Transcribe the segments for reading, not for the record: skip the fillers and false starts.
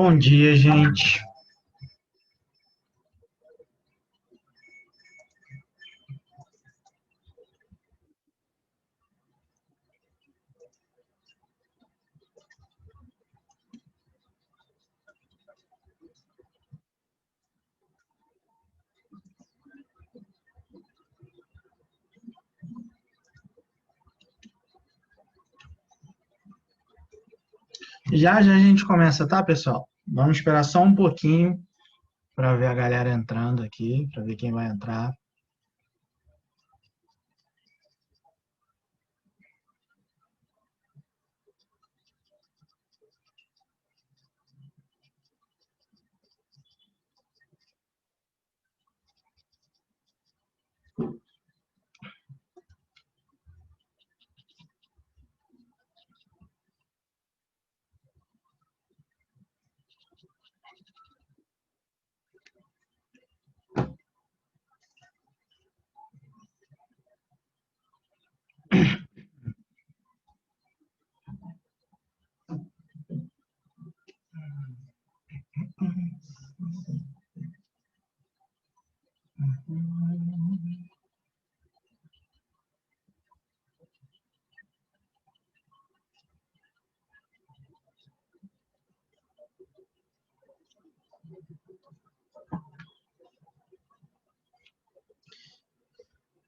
Bom dia, gente. Já já a gente começa, tá, pessoal? Vamos esperar só um pouquinho para ver a galera entrando aqui, para ver quem vai entrar.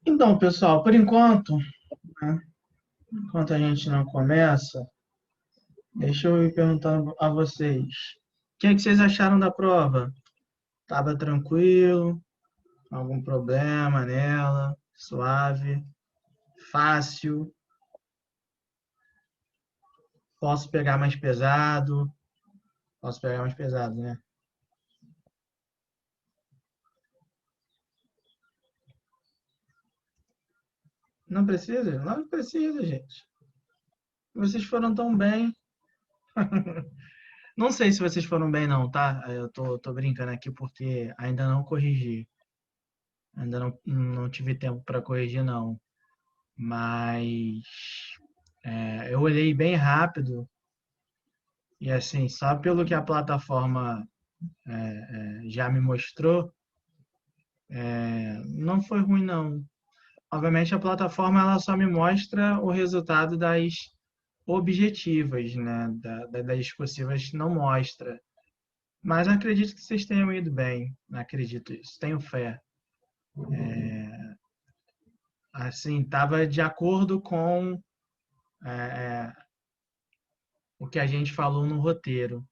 Então, pessoal, por enquanto, né, enquanto a gente não começa, deixa eu ir perguntando a vocês. O que é que vocês acharam da prova? Tava tranquilo? Algum problema nela? Suave? Fácil? Posso pegar mais pesado? Posso pegar mais pesado, né? Não precisa? Não precisa, gente. Vocês foram tão bem. Não sei se vocês foram bem, não, tá? Eu tô brincando aqui porque ainda não corrigi. Ainda não tive tempo para corrigir, não. Mas eu olhei bem rápido e, assim, só pelo que a plataforma já me mostrou, não foi ruim, não. Obviamente, a plataforma ela só me mostra o resultado das objetivas, né? Das discursivas não mostra. Mas acredito que vocês tenham ido bem. Acredito isso. Tenho fé. Assim, estava de acordo com é, o que a gente falou no roteiro.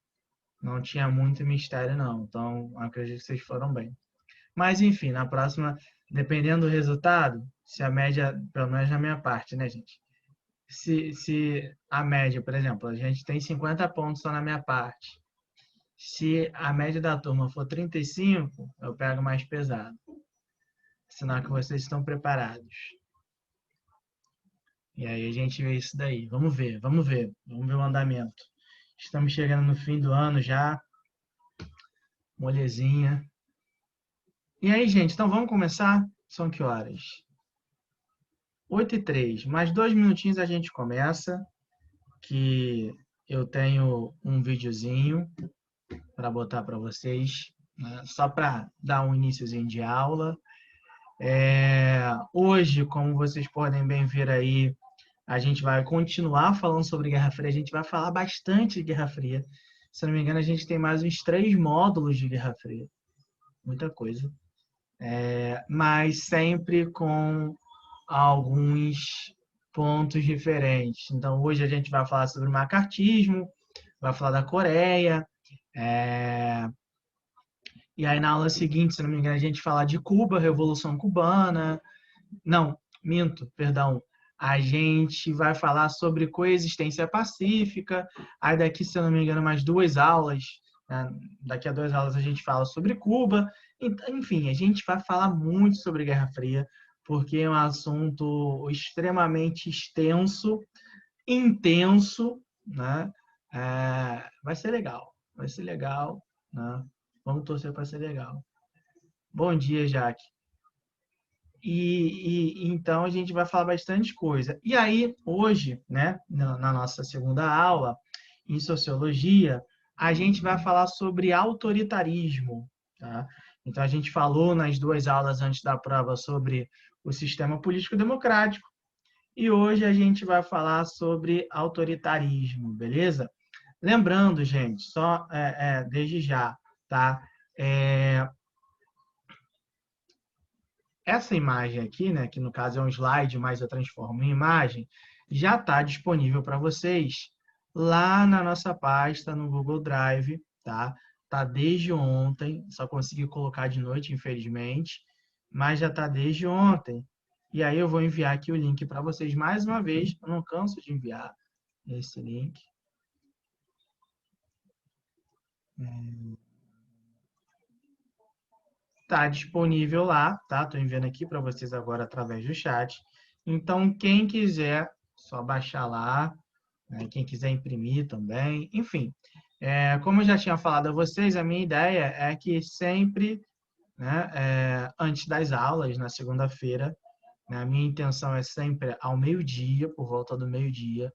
Não tinha muito mistério, não. Então, acredito que vocês foram bem. Mas, enfim, na próxima, dependendo do resultado, se a média, pelo menos na minha parte, né, gente? Se a média, por exemplo, a gente tem 50 pontos só na minha parte. Se a média da turma for 35, eu pego mais pesado. Sinal que vocês estão preparados. E aí a gente vê isso daí. Vamos ver, vamos ver. Vamos ver o andamento. Estamos chegando no fim do ano já. Molezinha. E aí, gente, então vamos começar? São que horas? 8h03. Mais 2 minutinhos a gente começa. Que eu tenho um videozinho para botar para vocês, né? Só para dar um iniciozinho de aula. Hoje, como vocês podem bem ver aí, a gente vai continuar falando sobre Guerra Fria. A gente vai falar bastante de Guerra Fria. Se não me engano, a gente tem mais uns 3 módulos de Guerra Fria. Muita coisa. Mas sempre com alguns pontos diferentes. Então, hoje a gente vai falar sobre o macartismo, vai falar da Coreia. E aí, na aula seguinte, se não me engano, a gente fala de Cuba, Revolução Cubana. Não, minto, perdão. A gente vai falar sobre coexistência pacífica. Aí daqui, se eu não me engano, mais 2 aulas, né? Daqui a 2 aulas a gente fala sobre Cuba. Enfim, a gente vai falar muito sobre Guerra Fria, porque é um assunto extremamente extenso, intenso, né? Vai ser legal, né? Vamos torcer para ser legal. Bom dia, Jaque. Então a gente vai falar bastante coisa. E aí, hoje, né, na nossa segunda aula, em sociologia, a gente vai falar sobre autoritarismo, tá? Então, a gente falou nas 2 aulas antes da prova sobre o sistema político democrático e hoje a gente vai falar sobre autoritarismo, beleza? Lembrando, gente, só desde já, tá? É, essa imagem aqui, né, que no caso é um slide, mas eu transformo em imagem, já está disponível para vocês lá na nossa pasta no Google Drive, tá? Tá desde ontem, só consegui colocar de noite, infelizmente, mas já está desde ontem. E aí eu vou enviar aqui o link para vocês mais uma vez, eu não canso de enviar esse link. Está disponível lá, tá? Estou enviando aqui para vocês agora através do chat. Então, quem quiser, só baixar lá, né? Quem quiser imprimir também, enfim. Como eu já tinha falado a vocês, a minha ideia é que sempre, né, antes das aulas, na segunda-feira, né, a minha intenção é sempre ao meio-dia, por volta do meio-dia,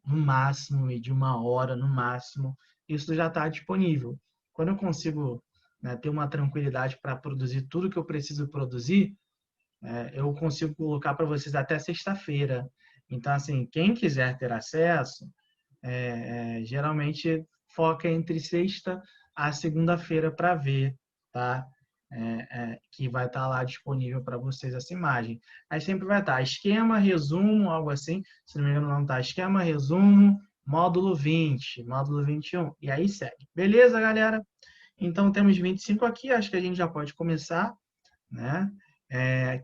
no máximo, e de 1 hora no máximo, isso já está disponível. Quando eu consigo, né, ter uma tranquilidade para produzir tudo que eu preciso produzir, eu consigo colocar para vocês até sexta-feira. Então, assim, quem quiser ter acesso, geralmente foca entre sexta a segunda-feira para ver, tá? Que vai estar lá disponível para vocês essa imagem. Aí sempre vai estar esquema, resumo, algo assim. Se não me engano, não está esquema, resumo, módulo 20, módulo 21. E aí segue. Beleza, galera? Então temos 25 aqui, acho que a gente já pode começar, né?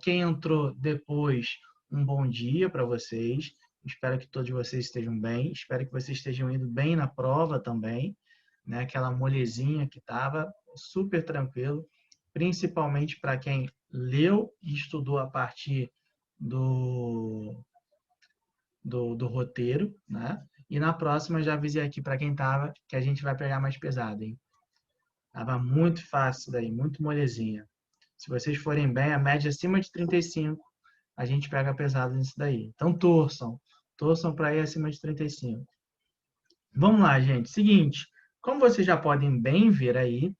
Quem entrou depois, um bom dia para vocês. Espero que todos vocês estejam bem. Espero que vocês estejam indo bem na prova também, né? Aquela molezinha que estava super tranquilo, principalmente para quem leu e estudou a partir do roteiro, né? E na próxima já avisei aqui para quem estava que a gente vai pegar mais pesado, hein? Tava muito fácil daí, muito molezinha. Se vocês forem bem, a média acima de 35, a gente pega pesado nisso daí. Então torçam, torçam para ir acima de 35. Vamos lá, gente. Seguinte, como vocês já podem bem ver aí,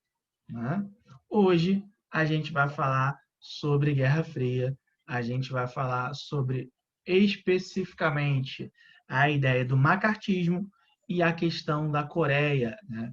né? Hoje a gente vai falar sobre Guerra Fria, a gente vai falar sobre especificamente a ideia do macartismo e a questão da Coreia, né?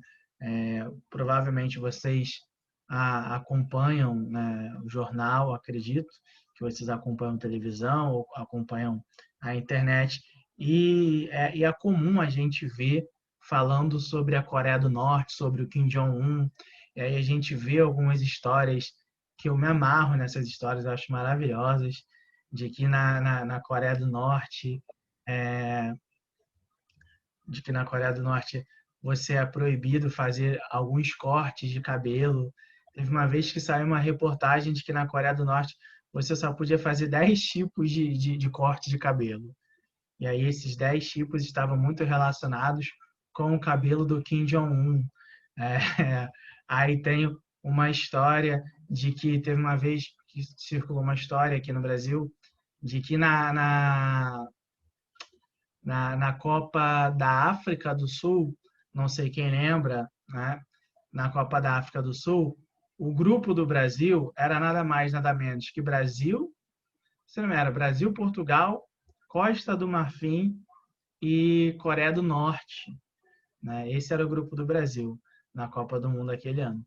Provavelmente vocês acompanham, né, o jornal, acredito que vocês acompanham televisão ou acompanham a internet e é comum a gente ver falando sobre a Coreia do Norte, sobre o Kim Jong-un, e aí a gente vê algumas histórias que eu me amarro nessas histórias, eu acho maravilhosas, de que na Coreia do Norte, é, de que na Coreia do Norte você é proibido fazer alguns cortes de cabelo. Teve uma vez que saiu uma reportagem de que na Coreia do Norte você só podia fazer 10 tipos de corte de cabelo. E aí esses 10 tipos estavam muito relacionados com o cabelo do Kim Jong-un. Aí tem uma história de que teve uma vez que circulou uma história aqui no Brasil de que na Copa da África do Sul, não sei quem lembra, né? Na Copa da África do Sul, o grupo do Brasil era nada mais, nada menos que Brasil, se não era Brasil, Portugal, Costa do Marfim e Coreia do Norte, né? Esse era o grupo do Brasil na Copa do Mundo aquele ano.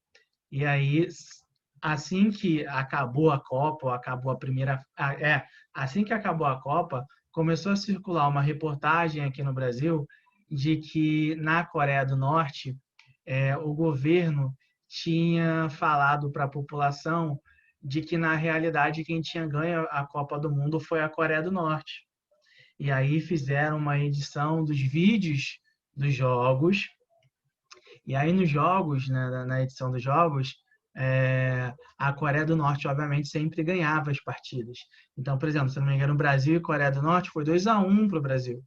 E aí, assim que acabou a Copa, ou acabou a primeira. Assim que acabou a Copa, começou a circular uma reportagem aqui no Brasil de que na Coreia do Norte o governo tinha falado para a população de que na realidade quem tinha ganho a Copa do Mundo foi a Coreia do Norte. E aí fizeram uma edição dos vídeos dos jogos. E aí nos jogos, né, na edição dos jogos, a Coreia do Norte, obviamente, sempre ganhava as partidas. Então, por exemplo, se não me engano, Brasil e Coreia do Norte foi 2-1 para o Brasil.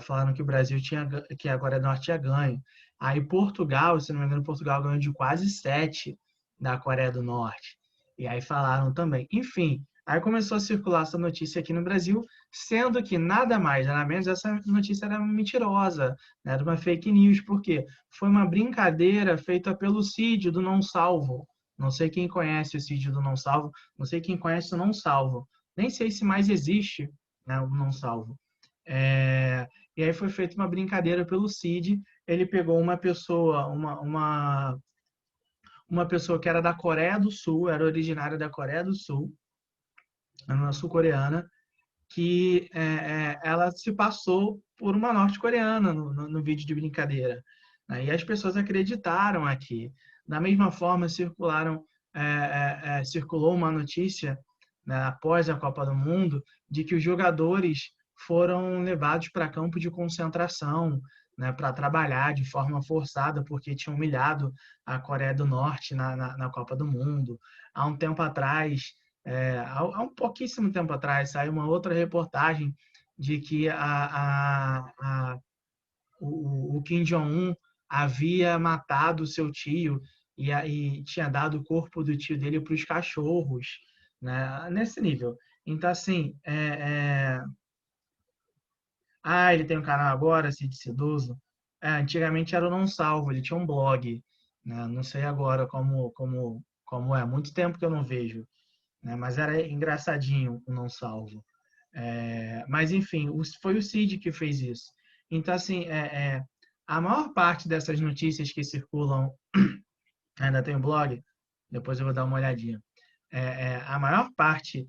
Falaram que o Brasil que a Coreia do Norte tinha ganho. Aí Portugal, se não me engano, Portugal ganhou de quase 7 da Coreia do Norte. E aí falaram também. Enfim, Aí começou a circular essa notícia aqui no Brasil, sendo que nada mais, nada menos, essa notícia era mentirosa, né? Era uma fake news, porque foi uma brincadeira feita pelo Cid do Não Salvo. Não sei quem conhece o Cid do Não Salvo, não sei quem conhece o Não Salvo. Nem sei se mais existe, né, o Não Salvo. E aí foi feita uma brincadeira pelo Cid. Ele pegou uma pessoa, uma pessoa que era da Coreia do Sul, era originária da Coreia do Sul, uma sul-coreana, que ela se passou por uma norte-coreana no vídeo de brincadeira. Né? E as pessoas acreditaram aqui. Da mesma forma, circulou uma notícia, né, após a Copa do Mundo, de que os jogadores foram levados para campo de concentração, né, para trabalhar de forma forçada, porque tinham humilhado a Coreia do Norte na Copa do Mundo. Há um tempo atrás, há um pouquíssimo tempo atrás, saiu uma outra reportagem de que o Kim Jong-un havia matado seu tio e tinha dado o corpo do tio dele para os cachorros, né? Nesse nível. Então, assim, ele tem um canal agora, Cid Cidoso. Antigamente era o Não Salvo, ele tinha um blog, né? Não sei agora como é. Muito tempo que eu não vejo, né? Mas era engraçadinho o Não Salvo. Mas, enfim, foi o Cid que fez isso. Então, assim, a maior parte dessas notícias que circulam, ainda tem o blog, depois eu vou dar uma olhadinha. A maior parte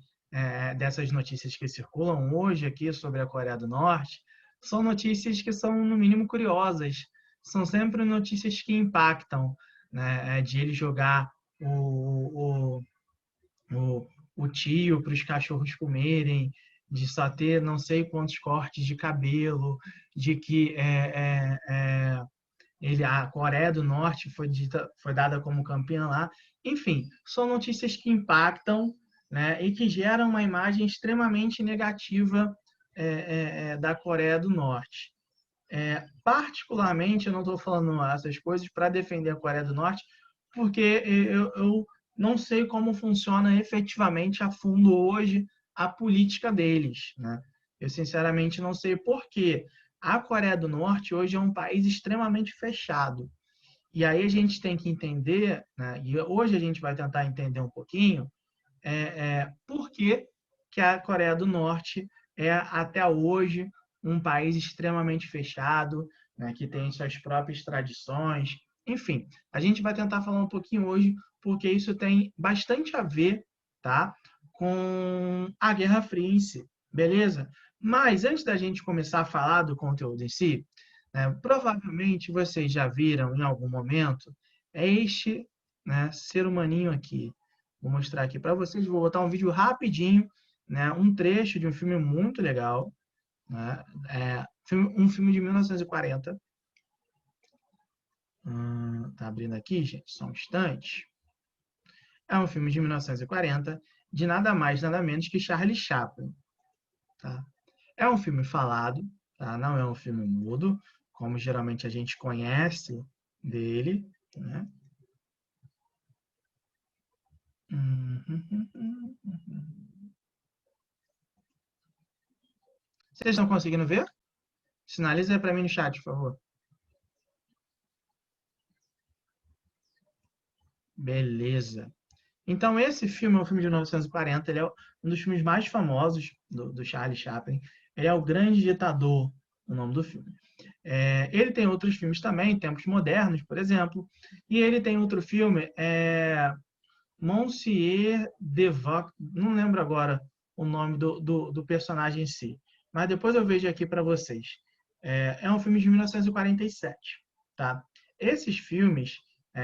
dessas notícias que circulam hoje aqui sobre a Coreia do Norte são notícias que são, no mínimo, curiosas. São sempre notícias que impactam, né? De ele jogar o, o tio para os cachorros comerem, de só ter não sei quantos cortes de cabelo, de que a Coreia do Norte foi dada como campeã lá. Enfim, são notícias que impactam, né, e que geram uma imagem extremamente negativa da Coreia do Norte. Particularmente, eu não estou falando essas coisas para defender a Coreia do Norte, porque eu não sei como funciona efetivamente a fundo hoje a política deles, né? Eu sinceramente não sei por quê. A Coreia do Norte hoje é um país extremamente fechado. E aí a gente tem que entender, né? E hoje a gente vai tentar entender um pouquinho por que, que a Coreia do Norte é até hoje um país extremamente fechado, né, que tem suas próprias tradições. Enfim, a gente vai tentar falar um pouquinho hoje, porque isso tem bastante a ver, tá, com a Guerra Fria em si, beleza? Mas antes da gente começar a falar do conteúdo em si, né, provavelmente vocês já viram em algum momento este, né, ser humaninho aqui. Vou mostrar aqui para vocês, vou botar um vídeo rapidinho, né, um trecho de um filme muito legal, né, um filme de 1940. Tá abrindo aqui, gente, só um instante. É um filme de 1940, de nada mais, nada menos que Charlie Chaplin. Tá? É um filme falado, tá? Não é um filme mudo, como geralmente a gente conhece dele. Né? Vocês estão conseguindo ver? Sinaliza aí para mim no chat, por favor. Beleza. Então, esse filme é um filme de 1940, ele é um dos filmes mais famosos do Charlie Chaplin. Ele é o Grande Ditador, o nome do filme. Ele tem outros filmes também, Tempos Modernos, por exemplo, e ele tem outro filme, Monsieur Devoc, não lembro agora o nome do personagem em si, mas depois eu vejo aqui para vocês. É um filme de 1947, tá? Esses filmes,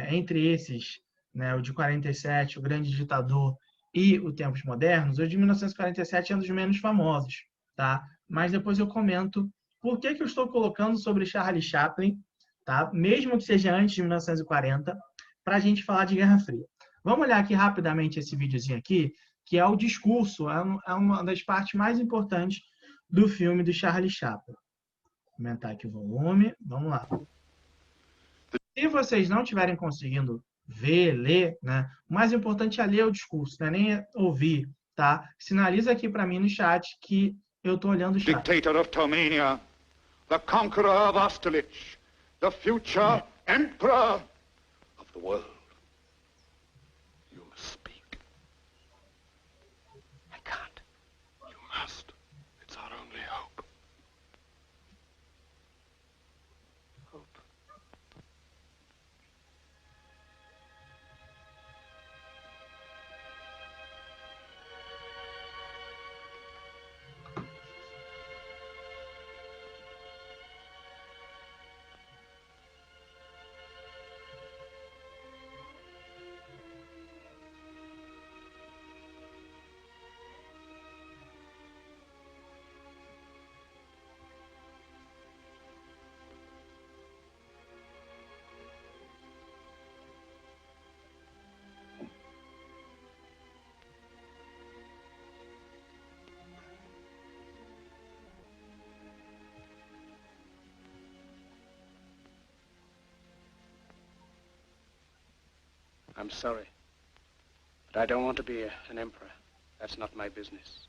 entre esses, né, o de 47, O Grande Ditador e o Tempos Modernos, o de 1947 é um dos menos famosos, tá? Mas depois eu comento por que eu estou colocando sobre Charlie Chaplin, tá? Mesmo que seja antes de 1940, para a gente falar de Guerra Fria. Vamos olhar aqui rapidamente esse videozinho aqui, que é o discurso, é uma das partes mais importantes do filme do Charlie Chaplin. Vou aumentar aqui o volume, vamos lá. Se vocês não estiverem conseguindo ver, ler, né, o mais importante é ler o discurso, não é nem ouvir tá? Sinaliza aqui para mim no chat que eu tô olhando o chat. Dictator of Tomania, the conqueror of Austerlitz, the future emperor of the world. You must speak. I can't. You must. It's our only hope. Hope. I'm sorry, but I don't want to be an emperor. That's not my business.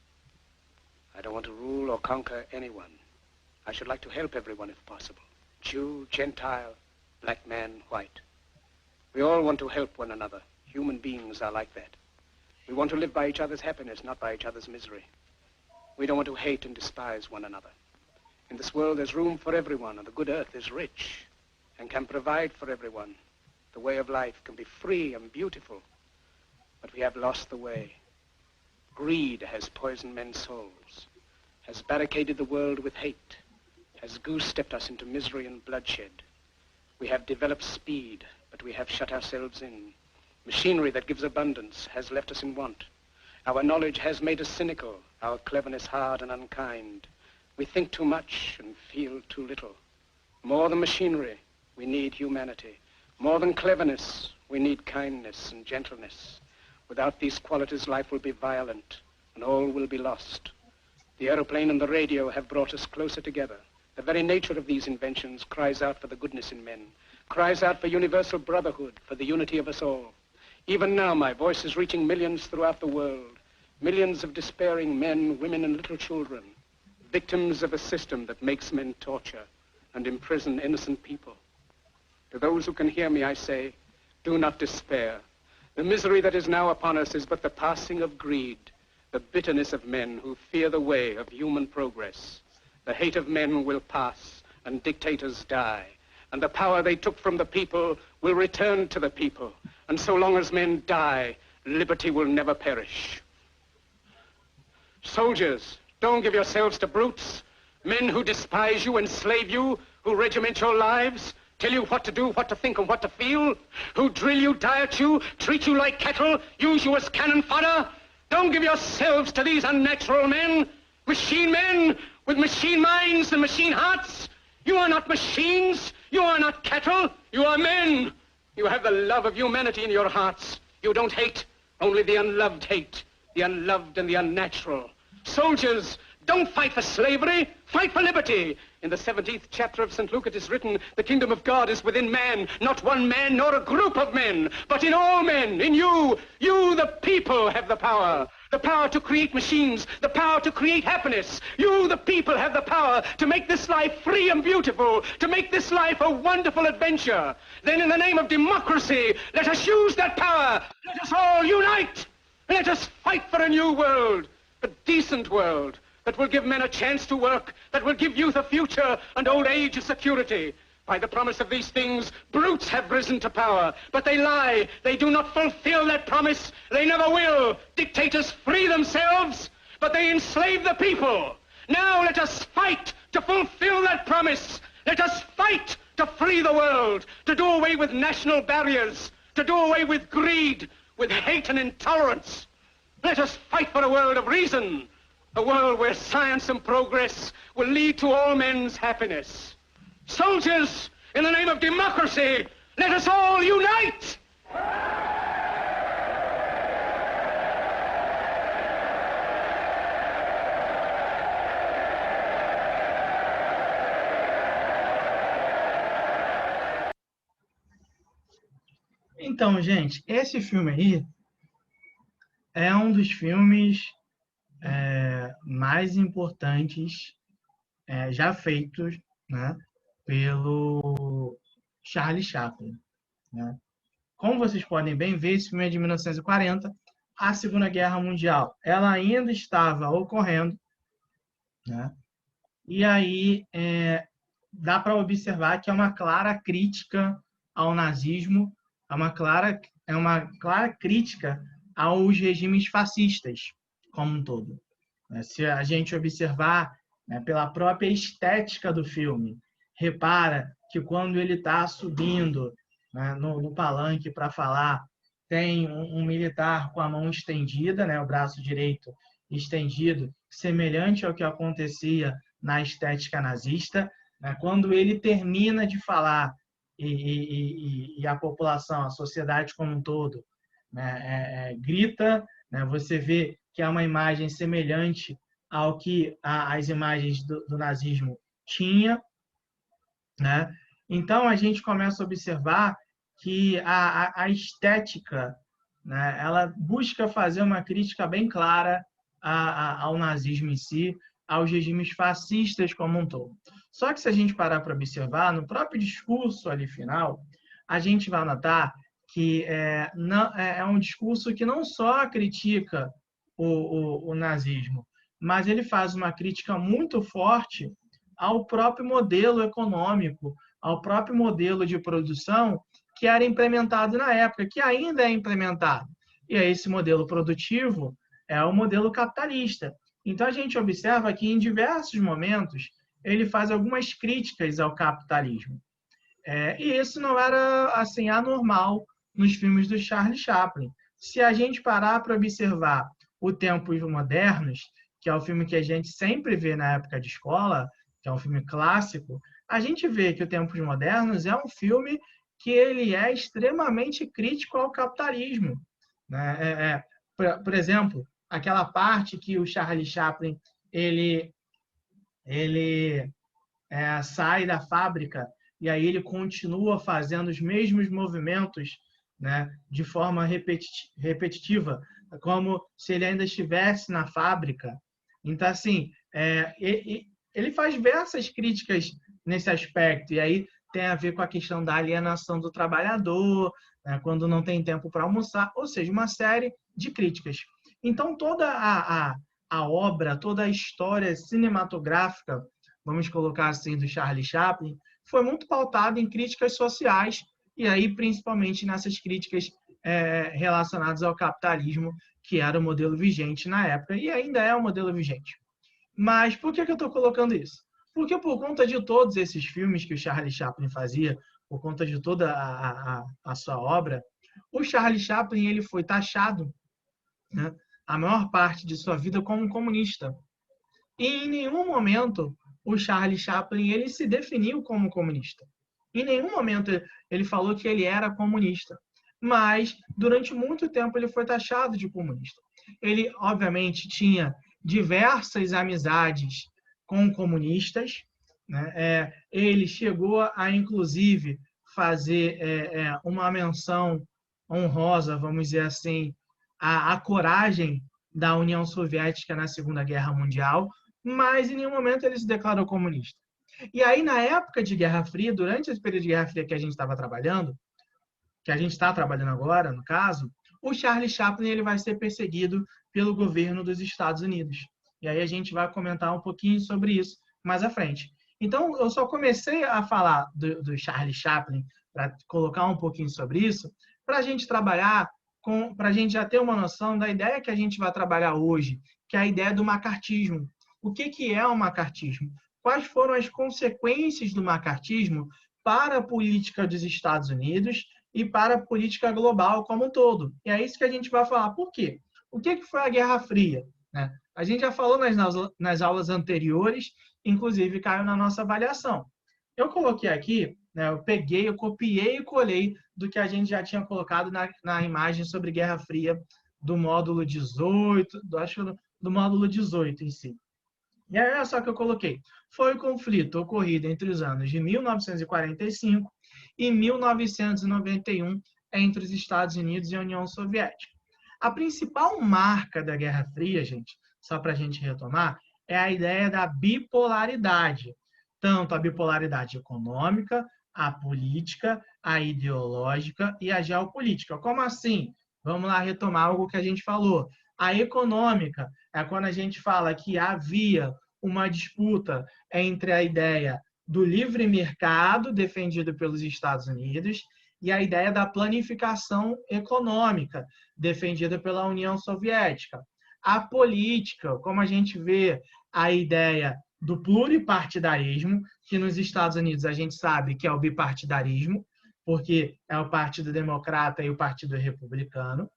I don't want to rule or conquer anyone. I should like to help everyone if possible. Jew, Gentile, black man, white. We all want to help one another. Human beings are like that. We want to live by each other's happiness, not by each other's misery. We don't want to hate and despise one another. In this world, there's room for everyone, and the good earth is rich and can provide for everyone. The way of life can be free and beautiful, but we have lost the way. Greed has poisoned men's souls, has barricaded the world with hate, has goose-stepped us into misery and bloodshed. We have developed speed, but we have shut ourselves in. Machinery that gives abundance has left us in want. Our knowledge has made us cynical, our cleverness hard and unkind. We think too much and feel too little. More than machinery, we need humanity. More than cleverness, we need kindness and gentleness. Without these qualities, life will be violent, and all will be lost. The aeroplane and the radio have brought us closer together. The very nature of these inventions cries out for the goodness in men, cries out for universal brotherhood, for the unity of us all. Even now, my voice is reaching millions throughout the world, millions of despairing men, women, and little children, victims of a system that makes men torture and imprison innocent people. To those who can hear me, I say, do not despair. The misery that is now upon us is but the passing of greed, the bitterness of men who fear the way of human progress. The hate of men will pass, and dictators die, and the power they took from the people will return to the people. And so long as men die, liberty will never perish. Soldiers, don't give yourselves to brutes, men who despise you, enslave you, who regiment your lives, tell you what to do, what to think, and what to feel, who drill you, diet you, treat you like cattle, use you as cannon fodder. Don't give yourselves to these unnatural men with machine minds and machine hearts. You are not machines, you are not cattle, you are men. You have the love of humanity in your hearts. You don't hate, only the unloved hate, the unloved and the unnatural. Soldiers, don't fight for slavery, fight for liberty. In the 17th chapter of St. Luke it is written, the kingdom of God is within man, not one man nor a group of men, but in all men, in you. You, the people, have the power to create machines, the power to create happiness. You, the people, have the power to make this life free and beautiful, to make this life a wonderful adventure. Then in the name of democracy, let us use that power. Let us all unite. Let us fight for a new world, a decent world, that will give men a chance to work, that will give youth a future and old age a security. By the promise of these things, brutes have risen to power, but they lie. They do not fulfill that promise. They never will. Dictators free themselves, but they enslave the people. Now let us fight to fulfill that promise. Let us fight to free the world, to do away with national barriers, to do away with greed, with hate and intolerance. Let us fight for a world of reason, a world where science and progress will lead to all men's happiness. Soldiers, in the name of democracy, let us all unite! Então, gente, esse filme aí é um dos filmes mais importantes já feitos, né, pelo Charlie Chaplin, né? Como vocês podem bem ver, esse filme é de 1940, a Segunda Guerra Mundial ela ainda estava ocorrendo, né? E aí dá para observar que é uma clara crítica ao nazismo, é uma clara crítica aos regimes fascistas como um todo. Se a gente observar, né, pela própria estética do filme, repara que quando ele está subindo, né, no palanque para falar, tem um militar com a mão estendida, né, o braço direito estendido, semelhante ao que acontecia na estética nazista. Né? Quando ele termina de falar e a população, a sociedade como um todo, né, grita, né, você vê que é uma imagem semelhante ao que as imagens do nazismo tinha, né? Então a gente começa a observar que a estética, né, ela busca fazer uma crítica bem clara ao nazismo em si, aos regimes fascistas como um todo. Só que se a gente parar para observar, no próprio discurso ali final, a gente vai notar que é um discurso que não só critica o nazismo, mas ele faz uma crítica muito forte ao próprio modelo econômico, ao próprio modelo de produção que era implementado na época, que ainda é implementado. E aí esse modelo produtivo é o modelo capitalista. Então a gente observa que em diversos momentos ele faz algumas críticas ao capitalismo. E isso não era assim anormal nos filmes do Charlie Chaplin. Se a gente parar para observar o Tempos Modernos, que é o filme que a gente sempre vê na época de escola, que é um filme clássico, a gente vê que o Tempos Modernos é um filme que ele é extremamente crítico ao capitalismo. Né? Por exemplo, aquela parte que o Charlie Chaplin ele sai da fábrica e aí ele continua fazendo os mesmos movimentos, né, de forma repetitiva, como se ele ainda estivesse na fábrica. Então, assim, ele faz diversas críticas nesse aspecto, e aí tem a ver com a questão da alienação do trabalhador, né, quando não tem tempo para almoçar, ou seja, uma série de críticas. Então, toda a obra, toda a história cinematográfica, vamos colocar assim, do Charlie Chaplin, foi muito pautada em críticas sociais, e aí principalmente nessas críticas relacionadas ao capitalismo, que era o modelo vigente na época, e ainda é o modelo vigente. Mas por que eu estou colocando isso? Porque por conta de todos esses filmes que o Charlie Chaplin fazia, por conta de toda a sua obra, o Charlie Chaplin ele foi taxado, né, a maior parte de sua vida como um comunista. E em nenhum momento o Charlie Chaplin ele se definiu como comunista. Em nenhum momento ele falou que ele era comunista. Mas, durante muito tempo, ele foi taxado de comunista. Ele, obviamente, tinha diversas amizades com comunistas. Né? Ele chegou a, inclusive, fazer uma menção honrosa, vamos dizer assim, à coragem da União Soviética na Segunda Guerra Mundial, mas em nenhum momento ele se declarou comunista. E aí, na época de Guerra Fria, durante esse período de Guerra Fria que a gente estava trabalhando, que a gente está trabalhando agora, no caso, o Charlie Chaplin ele vai ser perseguido pelo governo dos Estados Unidos. E aí a gente vai comentar um pouquinho sobre isso mais à frente. Então, eu só comecei a falar do Charlie Chaplin para colocar um pouquinho sobre isso, para a gente trabalhar, para a gente já ter uma noção da ideia que a gente vai trabalhar hoje, que é a ideia do macartismo. O que é o macartismo? Quais foram as consequências do macartismo para a política dos Estados Unidos e para a política global como um todo? E é isso que a gente vai falar. Por quê? O que foi a Guerra Fria? Né? A gente já falou nas aulas anteriores, inclusive caiu na nossa avaliação. Eu coloquei aqui, né, eu copiei e colei do que a gente já tinha colocado na imagem sobre Guerra Fria do módulo 18, do módulo 18 em si. E aí, olha só que eu coloquei. Foi o conflito ocorrido entre os anos de 1945 e 1991 entre os Estados Unidos e a União Soviética. A principal marca da Guerra Fria, gente, só para a gente retomar, é a ideia da bipolaridade, tanto a bipolaridade econômica, a política, a ideológica e a geopolítica. Como assim? Vamos lá retomar algo que a gente falou. A econômica é quando a gente fala que havia uma disputa entre a ideia do livre mercado, defendido pelos Estados Unidos, e a ideia da planificação econômica, defendida pela União Soviética. A política, como a gente vê a ideia do pluripartidarismo, que nos Estados Unidos a gente sabe que é o bipartidarismo, porque é o Partido Democrata e o Partido Republicano,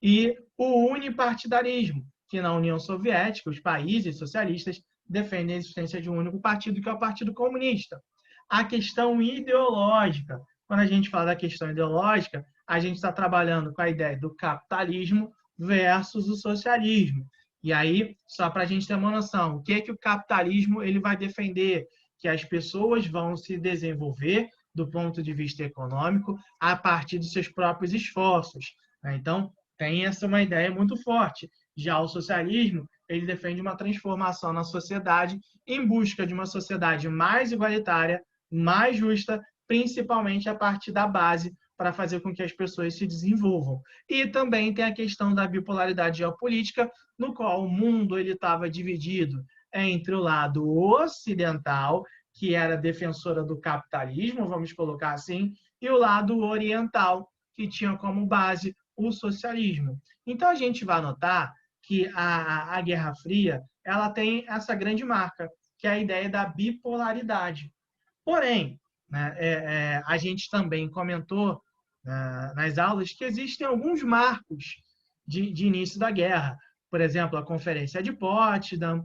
e o unipartidarismo, que na União Soviética, os países socialistas defendem a existência de um único partido, que é o Partido Comunista. A questão ideológica, quando a gente fala da questão ideológica, a gente está trabalhando com a ideia do capitalismo versus o socialismo. E aí, só para a gente ter uma noção, o que é que o capitalismo ele vai defender? Que as pessoas vão se desenvolver do ponto de vista econômico a partir dos seus próprios esforços. Então, tem essa uma ideia muito forte. Já o socialismo, ele defende uma transformação na sociedade em busca de uma sociedade mais igualitária, mais justa, principalmente a partir da base, para fazer com que as pessoas se desenvolvam. E também tem a questão da bipolaridade geopolítica, no qual o mundo ele estava dividido entre o lado ocidental, que era defensora do capitalismo, vamos colocar assim, e o lado oriental, que tinha como base o socialismo. Então a gente vai notar que a Guerra Fria ela tem essa grande marca, que é a ideia da bipolaridade. Porém, né, a gente também comentou nas aulas que existem alguns marcos de início da guerra. Por exemplo, a Conferência de Potsdam,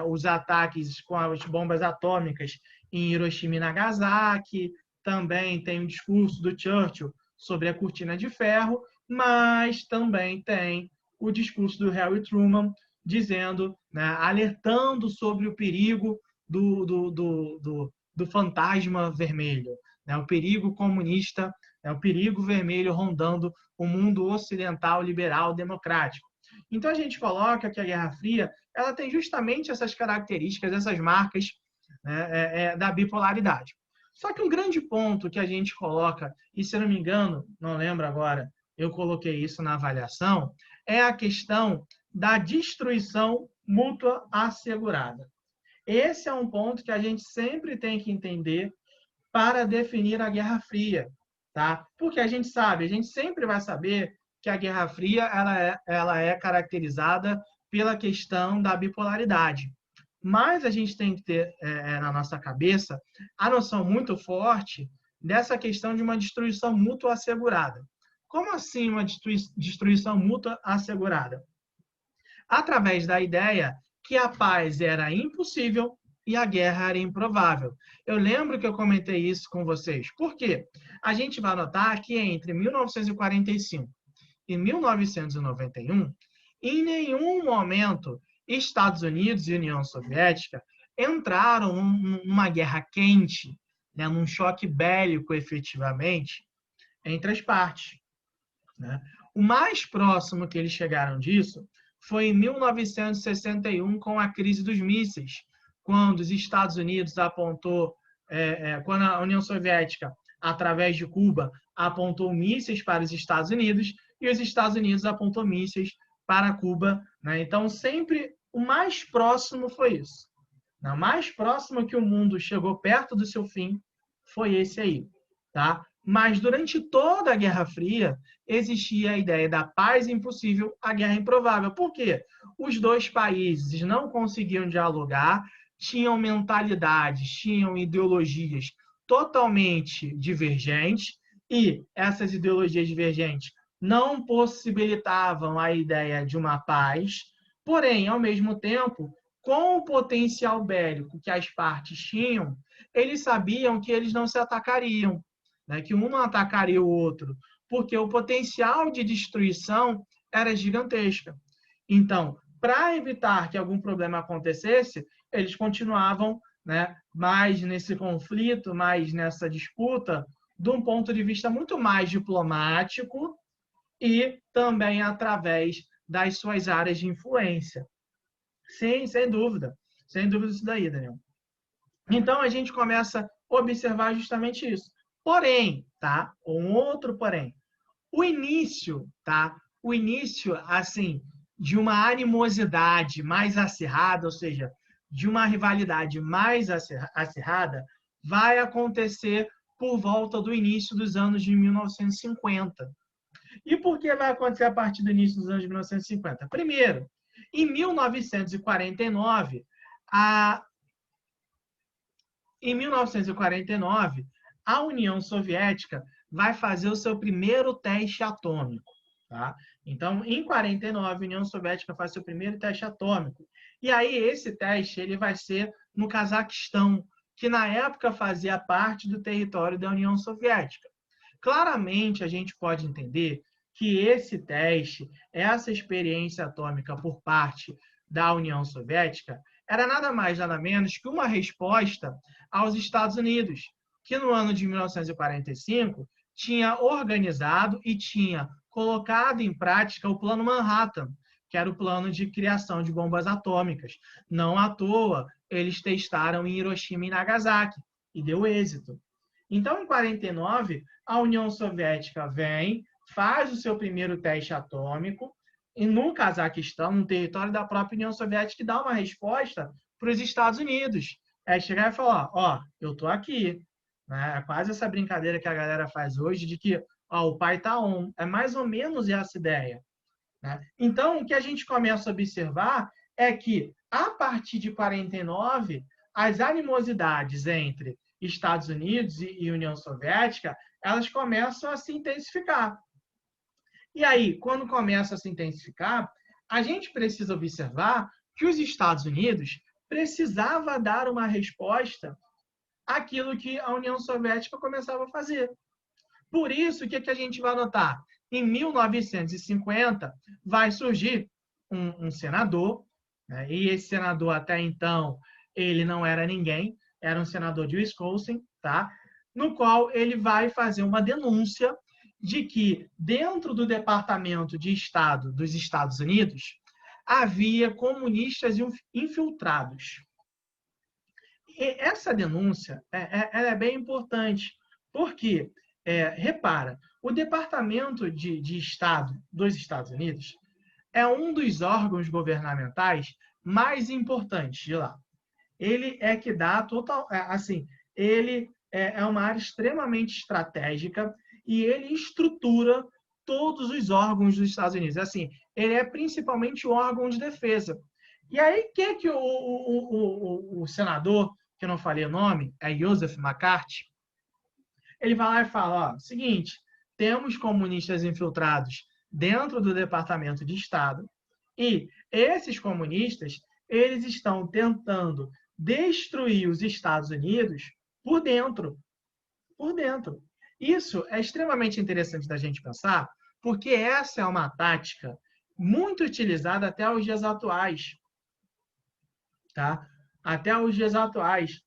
os ataques com as bombas atômicas em Hiroshima e Nagasaki, também tem o discurso do Churchill sobre a cortina de ferro, mas também tem o discurso do Harry Truman dizendo, né, alertando sobre o perigo do fantasma vermelho, né, o perigo comunista, o perigo vermelho rondando o mundo ocidental, liberal, democrático. Então a gente coloca que a Guerra Fria ela tem justamente essas características, essas marcas, né, da bipolaridade. Só que um grande ponto que a gente coloca, e se não me engano, não lembro agora, eu coloquei isso na avaliação, é a questão da destruição mútua assegurada. Esse é um ponto que a gente sempre tem que entender para definir a Guerra Fria, tá? Porque a gente sabe, a gente sempre vai saber que a Guerra Fria ela é caracterizada pela questão da bipolaridade. Mas a gente tem que ter na nossa cabeça a noção muito forte dessa questão de uma destruição mútua assegurada. Como assim uma destruição mútua assegurada? Através da ideia que a paz era impossível e a guerra era improvável. Eu lembro que eu comentei isso com vocês. Por quê? A gente vai notar que entre 1945 e 1991, em nenhum momento Estados Unidos e União Soviética entraram numa guerra quente, né, num choque bélico efetivamente, entre as partes. Né? O mais próximo que eles chegaram disso foi em 1961, com a crise dos mísseis, quando os Estados Unidos apontou, quando a União Soviética, através de Cuba, apontou mísseis para os Estados Unidos e os Estados Unidos apontou mísseis para Cuba. Né? Então, sempre o mais próximo foi isso. O mais próximo que o mundo chegou perto do seu fim foi esse aí. Tá? Mas durante toda a Guerra Fria existia a ideia da paz impossível, a guerra improvável. Por quê? Os dois países não conseguiam dialogar, tinham mentalidades, tinham ideologias totalmente divergentes e essas ideologias divergentes não possibilitavam a ideia de uma paz, porém, ao mesmo tempo, com o potencial bélico que as partes tinham, eles sabiam que eles não se atacariam, né? Que um não atacaria o outro, porque o potencial de destruição era gigantesco. Então, para evitar que algum problema acontecesse, eles continuavam, né, mais nesse conflito, mais nessa disputa, de um ponto de vista muito mais diplomático e também através das suas áreas de influência. Sim, sem dúvida. Sem dúvida isso daí, Daniel. Então, a gente começa a observar justamente isso. Porém, tá? Um outro porém. O início, tá? O início, assim, de uma animosidade mais acirrada, ou seja, de uma rivalidade mais acirrada, vai acontecer por volta do início dos anos de 1950. E por que vai acontecer a partir do início dos anos de 1950? Primeiro, em 1949, a, em 1949, a União Soviética vai fazer o seu primeiro teste atômico. Tá? Então, em 49, a União Soviética faz seu primeiro teste atômico. E aí, esse teste ele vai ser no Cazaquistão, que na época fazia parte do território da União Soviética. Claramente, a gente pode entender que esse teste, essa experiência atômica por parte da União Soviética, era nada mais, nada menos que uma resposta aos Estados Unidos, que no ano de 1945 tinha organizado e tinha colocado em prática o Plano Manhattan, que era o plano de criação de bombas atômicas. Não à toa, eles testaram em Hiroshima e Nagasaki, e deu êxito. Então, em 49, a União Soviética vem, faz o seu primeiro teste atômico, e no Cazaquistão, no território da própria União Soviética, dá uma resposta para os Estados Unidos. É chegar e falar, ó, eu estou aqui. Né? É quase essa brincadeira que a galera faz hoje de que ó, o pai está on. É mais ou menos essa ideia. Né? Então, o que a gente começa a observar é que, a partir de 49, as animosidades entre Estados Unidos e União Soviética, elas começam a se intensificar. E aí, quando começa a se intensificar, a gente precisa observar que os Estados Unidos precisava dar uma resposta àquilo que a União Soviética começava a fazer. Por isso, o que a gente vai notar? Em 1950, vai surgir um senador, né? E esse senador, até então, ele não era ninguém, era um senador de Wisconsin, tá? No qual ele vai fazer uma denúncia de que, dentro do Departamento de Estado dos Estados Unidos, havia comunistas infiltrados. E essa denúncia é bem importante, porque, repara, o Departamento de Estado dos Estados Unidos é um dos órgãos governamentais mais importantes de lá. Ele é que dá total, assim, ele é uma área extremamente estratégica e ele estrutura todos os órgãos dos Estados Unidos. Assim, ele é principalmente o órgão de defesa. E aí, o que o senador, que eu não falei o nome, é Joseph McCarthy, ele vai lá e fala, ó, seguinte, temos comunistas infiltrados dentro do Departamento de Estado e esses comunistas, eles estão tentando destruir os Estados Unidos por dentro. Por dentro. Isso é extremamente interessante da gente pensar, porque essa é uma tática muito utilizada até os dias atuais. Tá? Até os dias atuais.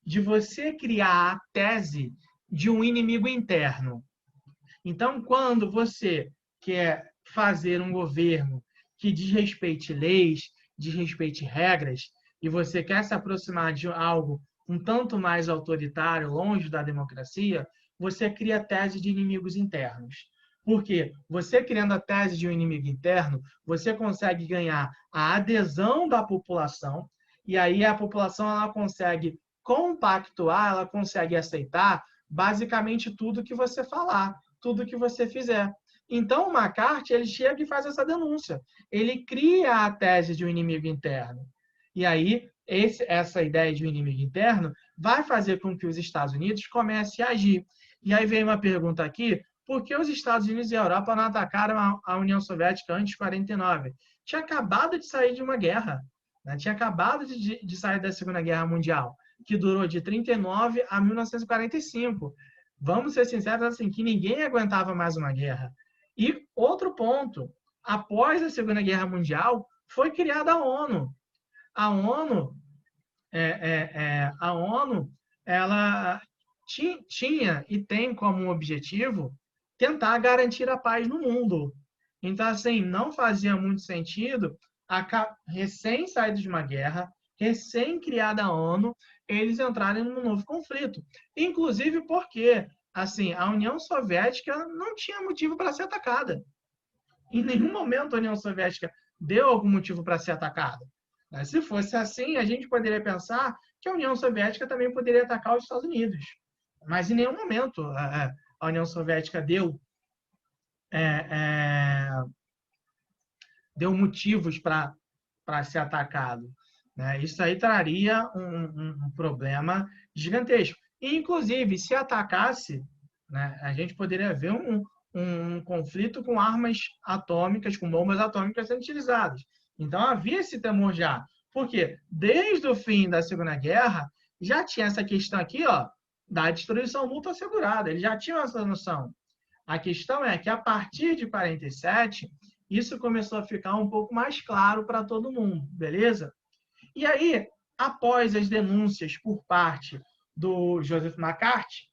De você criar a tese de um inimigo interno. Então, quando você quer fazer um governo que desrespeite leis, desrespeite regras, e você quer se aproximar de algo um tanto mais autoritário, longe da democracia, você cria a tese de inimigos internos. Porque você criando a tese de um inimigo interno, você consegue ganhar a adesão da população, e aí a população ela consegue compactuar, ela consegue aceitar basicamente tudo que você falar, tudo que você fizer. Então, o McCarthy ele chega e faz essa denúncia. Ele cria a tese de um inimigo interno. E aí, essa ideia de um inimigo interno vai fazer com que os Estados Unidos comecem a agir. E aí vem uma pergunta aqui, por que os Estados Unidos e a Europa não atacaram a União Soviética antes de 49? Tinha acabado de sair de uma guerra. Né? Tinha acabado de sair da Segunda Guerra Mundial, que durou de 39 a 1945. Vamos ser sinceros, assim, que ninguém aguentava mais uma guerra. E outro ponto, após a Segunda Guerra Mundial, foi criada a ONU. A ONU, a ONU ela tinha e tem como objetivo tentar garantir a paz no mundo. Então, assim, não fazia muito sentido recém-saídos de uma guerra, recém-criada a ONU, eles entrarem num novo conflito. Inclusive porque, assim, a União Soviética não tinha motivo para ser atacada. Em nenhum momento a União Soviética deu algum motivo para ser atacada. Se fosse assim, a gente poderia pensar que a União Soviética também poderia atacar os Estados Unidos. Mas em nenhum momento a União Soviética deu motivos para ser atacado. Né? Isso aí traria um problema gigantesco. E, inclusive, se atacasse, né, a gente poderia ver um conflito com armas atômicas, com bombas atômicas sendo utilizadas. Então, havia esse temor já. Porque desde o fim da Segunda Guerra, já tinha essa questão aqui, ó, da destruição mútua assegurada. Eles já tinham essa noção. A questão é que, a partir de 47, isso começou a ficar um pouco mais claro para todo mundo, beleza? E aí, após as denúncias por parte do Joseph McCarthy,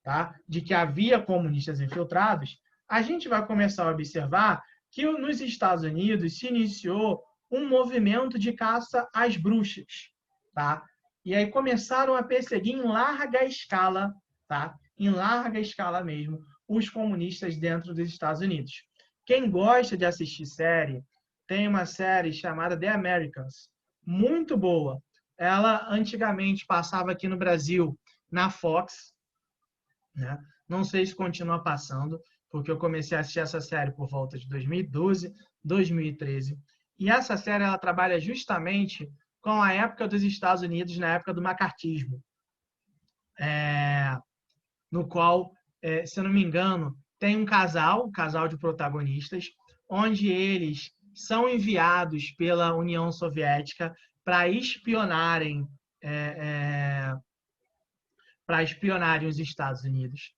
tá, de que havia comunistas infiltrados, a gente vai começar a observar que nos Estados Unidos se iniciou um movimento de caça às bruxas. Tá? E aí começaram a perseguir em larga escala, tá? Em larga escala mesmo, os comunistas dentro dos Estados Unidos. Quem gosta de assistir série, tem uma série chamada The Americans, muito boa. Ela antigamente passava aqui no Brasil na Fox, né? Não sei se continua passando, porque eu comecei a assistir essa série por volta de 2012, 2013. E essa série ela trabalha justamente com a época dos Estados Unidos, na época do macartismo, no qual, se eu não me engano, tem um casal de protagonistas, onde eles são enviados pela União Soviética para espionarem os Estados Unidos.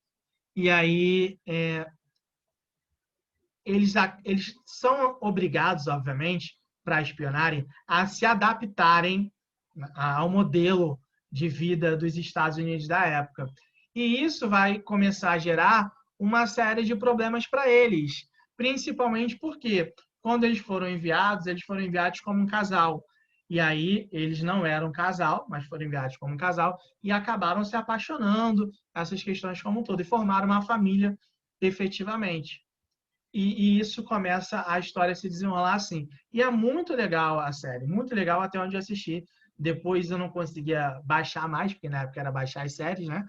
E aí eles são obrigados, obviamente, para espionarem, a se adaptarem ao modelo de vida dos Estados Unidos da época. E isso vai começar a gerar uma série de problemas para eles, principalmente porque, quando eles foram enviados como um casal. E aí eles não eram um casal, mas foram enviados como um casal e acabaram se apaixonando, essas questões como um todo, e formaram uma família efetivamente. E isso começa a história a se desenrolar assim. E é muito legal a série, muito legal até onde eu assisti. Depois eu não conseguia baixar mais, porque na época era baixar as séries, né?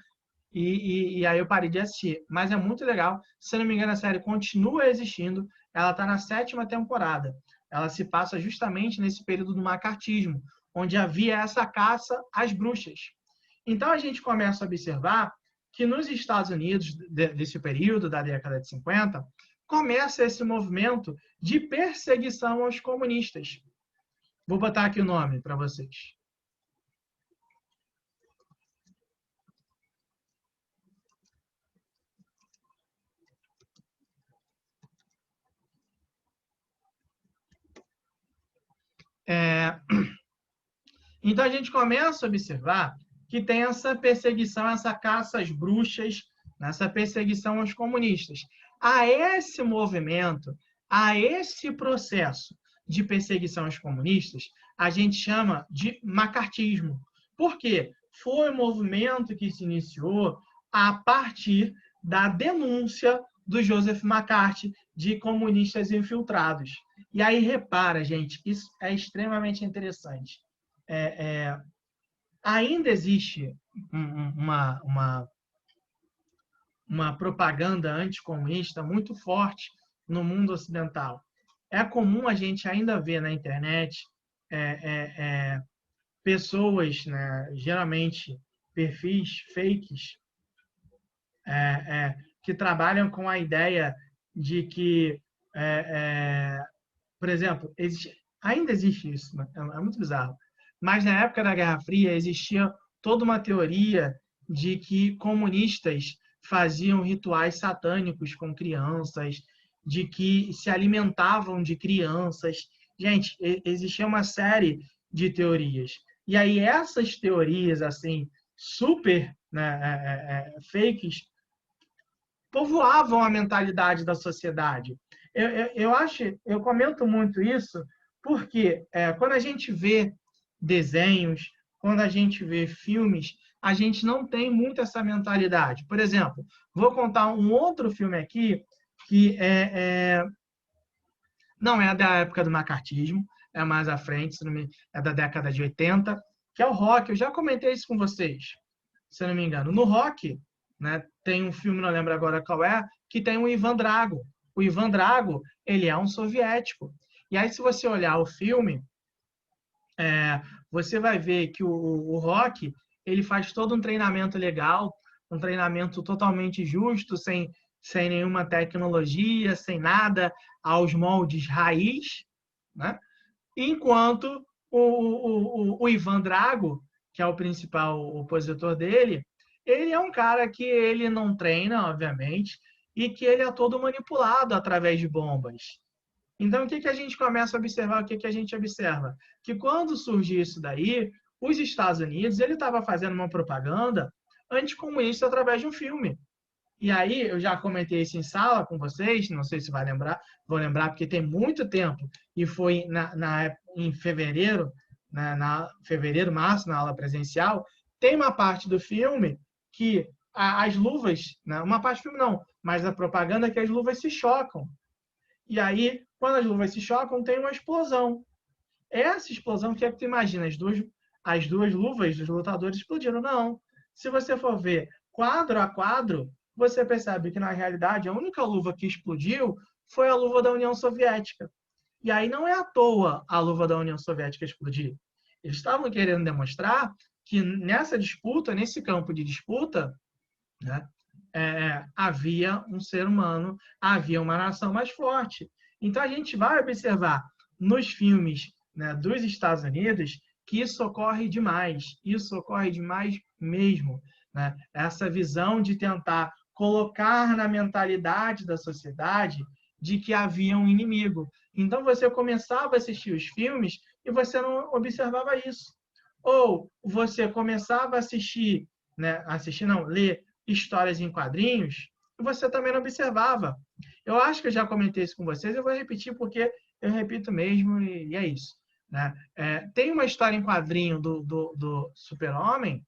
E aí eu parei de assistir. Mas é muito legal. Se não me engano, a série continua existindo. Ela está na 7ª temporada. Ela se passa justamente nesse período do macartismo, onde havia essa caça às bruxas. Então a gente começa a observar que nos Estados Unidos, desse período, da década de 50, começa esse movimento de perseguição aos comunistas. Vou botar aqui o nome para vocês. Então a gente começa a observar que tem essa perseguição, essa caça às bruxas, essa perseguição aos comunistas. A esse movimento, a esse processo de perseguição aos comunistas, a gente chama de macartismo. Por quê? Foi um movimento que se iniciou a partir da denúncia do Joseph McCarthy de comunistas infiltrados. E aí, repara, gente, isso é extremamente interessante. Ainda existe uma propaganda anticomunista muito forte no mundo ocidental. É comum a gente ainda ver na internet pessoas, né, geralmente perfis fakes, que trabalham com a ideia de que, por exemplo, ainda existe isso, né? É muito bizarro. Mas na época da Guerra Fria existia toda uma teoria de que comunistas faziam rituais satânicos com crianças, de que se alimentavam de crianças. Gente, existia uma série de teorias. E aí essas teorias assim super, né, fakes povoavam a mentalidade da sociedade. Eu comento muito isso Porque quando a gente vê desenhos, quando a gente vê filmes, a gente não tem muito essa mentalidade. Por exemplo, vou contar um outro filme aqui que não é da época do macartismo, é mais à frente, é da década de 80, que é o Rock. Eu já comentei isso com vocês, se eu não me engano. No Rock, né, tem um filme, não lembro agora qual é, que tem o Ivan Drago. O Ivan Drago, ele é um soviético. E aí, se você olhar o filme, você vai ver que o Rock, ele faz todo um treinamento legal, um treinamento totalmente justo, sem nenhuma tecnologia, sem nada, aos moldes raiz, né? Enquanto o Ivan Drago, que é o principal opositor dele, ele é um cara que ele não treina, obviamente, e que ele é todo manipulado através de bombas. Então, o que a gente começa a observar? O que a gente observa? Que quando surge isso daí, os Estados Unidos, ele estava fazendo uma propaganda anticomunista através de um filme. E aí, eu já comentei isso em sala com vocês, não sei se vai lembrar, vou lembrar porque tem muito tempo, e foi em fevereiro, fevereiro, março, na aula presencial, tem uma parte do filme que as luvas, né, uma parte do filme não, mas a propaganda é que as luvas se chocam. E aí, quando as luvas se chocam, tem uma explosão. Essa explosão, o que é que tu imagina? As duas luvas dos lutadores explodiram. Não. Se você for ver quadro a quadro, você percebe que, na realidade, a única luva que explodiu foi a luva da União Soviética. E aí não é à toa a luva da União Soviética explodir. Eles estavam querendo demonstrar que nessa disputa, nesse campo de disputa, né, havia um ser humano, havia uma nação mais forte. Então a gente vai observar nos filmes, né, dos Estados Unidos que isso ocorre demais mesmo. Né? Essa visão de tentar colocar na mentalidade da sociedade de que havia um inimigo. Então você começava a assistir os filmes e você não observava isso. Ou você começava a assistir, né, ler histórias em quadrinhos, e você também não observava. Eu acho que eu já comentei isso com vocês, eu vou repetir porque eu repito mesmo e é isso. Né? Tem uma história em quadrinho do Super-Homem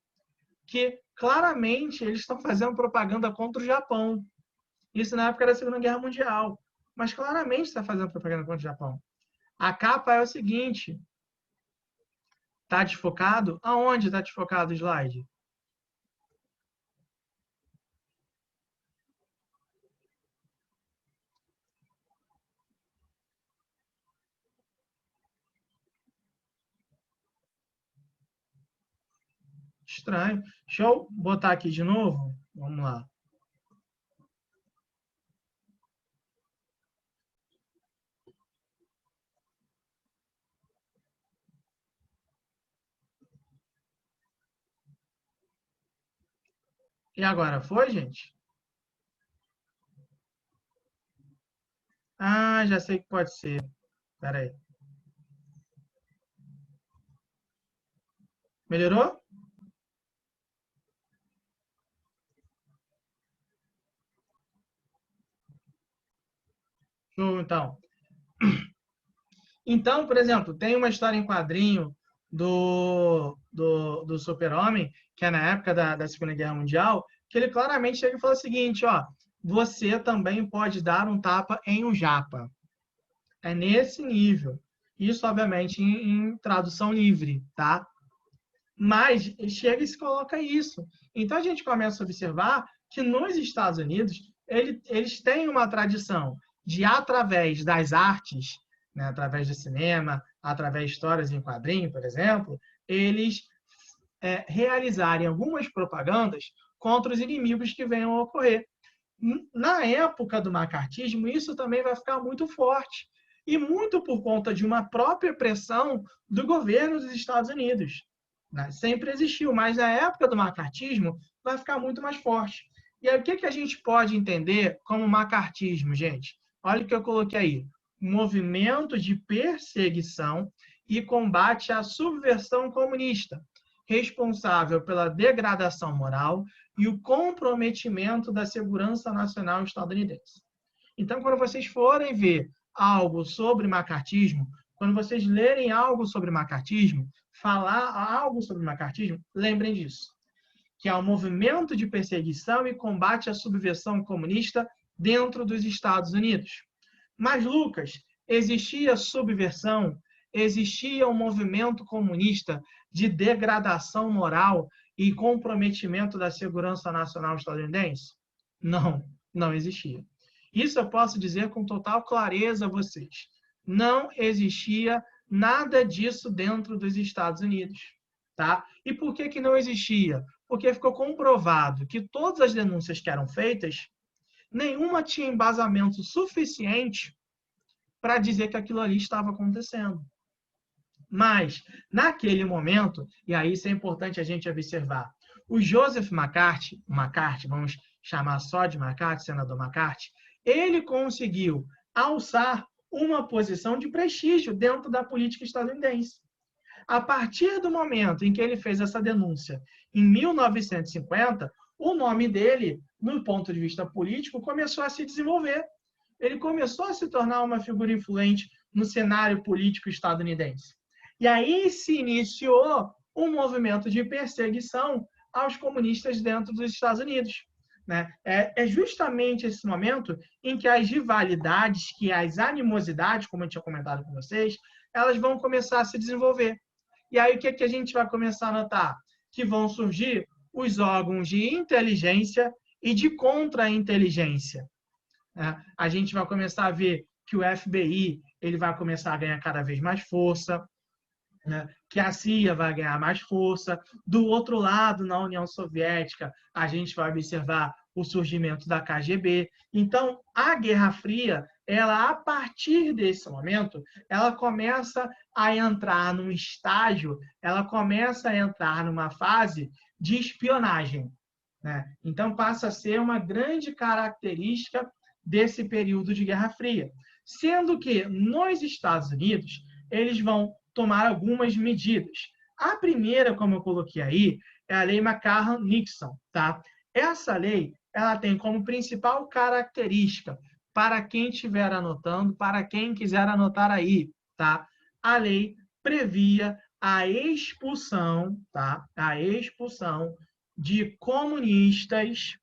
que claramente eles estão fazendo propaganda contra o Japão. Isso na época da Segunda Guerra Mundial. Mas claramente está fazendo propaganda contra o Japão. A capa é o seguinte. Está desfocado? Aonde está desfocado o slide? Estranho. Deixa eu botar aqui de novo. Vamos lá. E agora foi, gente? Ah, já sei que pode ser. Espera aí. Melhorou? Show, então. Então, por exemplo, tem uma história em quadrinho do Super-Homem, que é na época da Segunda Guerra Mundial, que ele claramente chega e fala o seguinte, ó, você também pode dar um tapa em um japa. É nesse nível. Isso, obviamente, em tradução livre, tá? Mas chega e se coloca isso. Então, a gente começa a observar que nos Estados Unidos, eles têm uma tradição de, através das artes, né, através do cinema, através de histórias em quadrinho, por exemplo, eles realizarem algumas propagandas contra os inimigos que venham a ocorrer. Na época do macartismo, isso também vai ficar muito forte. E muito por conta de uma própria pressão do governo dos Estados Unidos. Né? Sempre existiu, mas na época do macartismo vai ficar muito mais forte. E aí, o que a gente pode entender como macartismo, gente? Olha o que eu coloquei aí. Movimento de perseguição e combate à subversão comunista, responsável pela degradação moral e o comprometimento da segurança nacional estadunidense. Então, quando vocês forem ver algo sobre macartismo, Quando vocês lerem algo sobre macartismo, falar algo sobre macartismo, lembrem disso, que é um movimento de perseguição e combate à subversão comunista dentro dos Estados Unidos. Mas, Lucas, existia subversão, existia um movimento comunista de degradação moral e comprometimento da segurança nacional estadunidense? Não, não existia. Isso eu posso dizer com total clareza a vocês. Não existia nada disso dentro dos Estados Unidos. Tá? E por que não existia? Porque ficou comprovado que todas as denúncias que eram feitas, nenhuma tinha embasamento suficiente para dizer que aquilo ali estava acontecendo. Mas, naquele momento, e aí isso é importante a gente observar, o Joseph McCarthy, vamos chamar só de McCarthy, senador McCarthy, ele conseguiu alçar uma posição de prestígio dentro da política estadunidense. A partir do momento em que ele fez essa denúncia, em 1950, o nome dele, no ponto de vista político, começou a se desenvolver. Ele começou a se tornar uma figura influente no cenário político estadunidense. E aí se iniciou um movimento de perseguição aos comunistas dentro dos Estados Unidos. É justamente esse momento em que as rivalidades, que as animosidades, como eu tinha comentado com vocês, elas vão começar a se desenvolver. E aí o que a gente vai começar a notar? Que vão surgir os órgãos de inteligência e de contra-inteligência. A gente vai começar a ver que o FBI ele vai começar a ganhar cada vez mais força, que a CIA vai ganhar mais força. Do outro lado, na União Soviética, a gente vai observar o surgimento da KGB. Então, a Guerra Fria, ela, a partir desse momento, ela começa a entrar num estágio, ela começa a entrar numa fase de espionagem. Então, passa a ser uma grande característica desse período de Guerra Fria. Sendo que, nos Estados Unidos, eles vão tomar algumas medidas. A primeira, como eu coloquei aí, é a Lei McCarran-Nixon. Tá? Essa lei ela tem como principal característica, para quem estiver anotando, para quem quiser anotar aí, tá? A lei previa a expulsão, tá? A expulsão de comunistas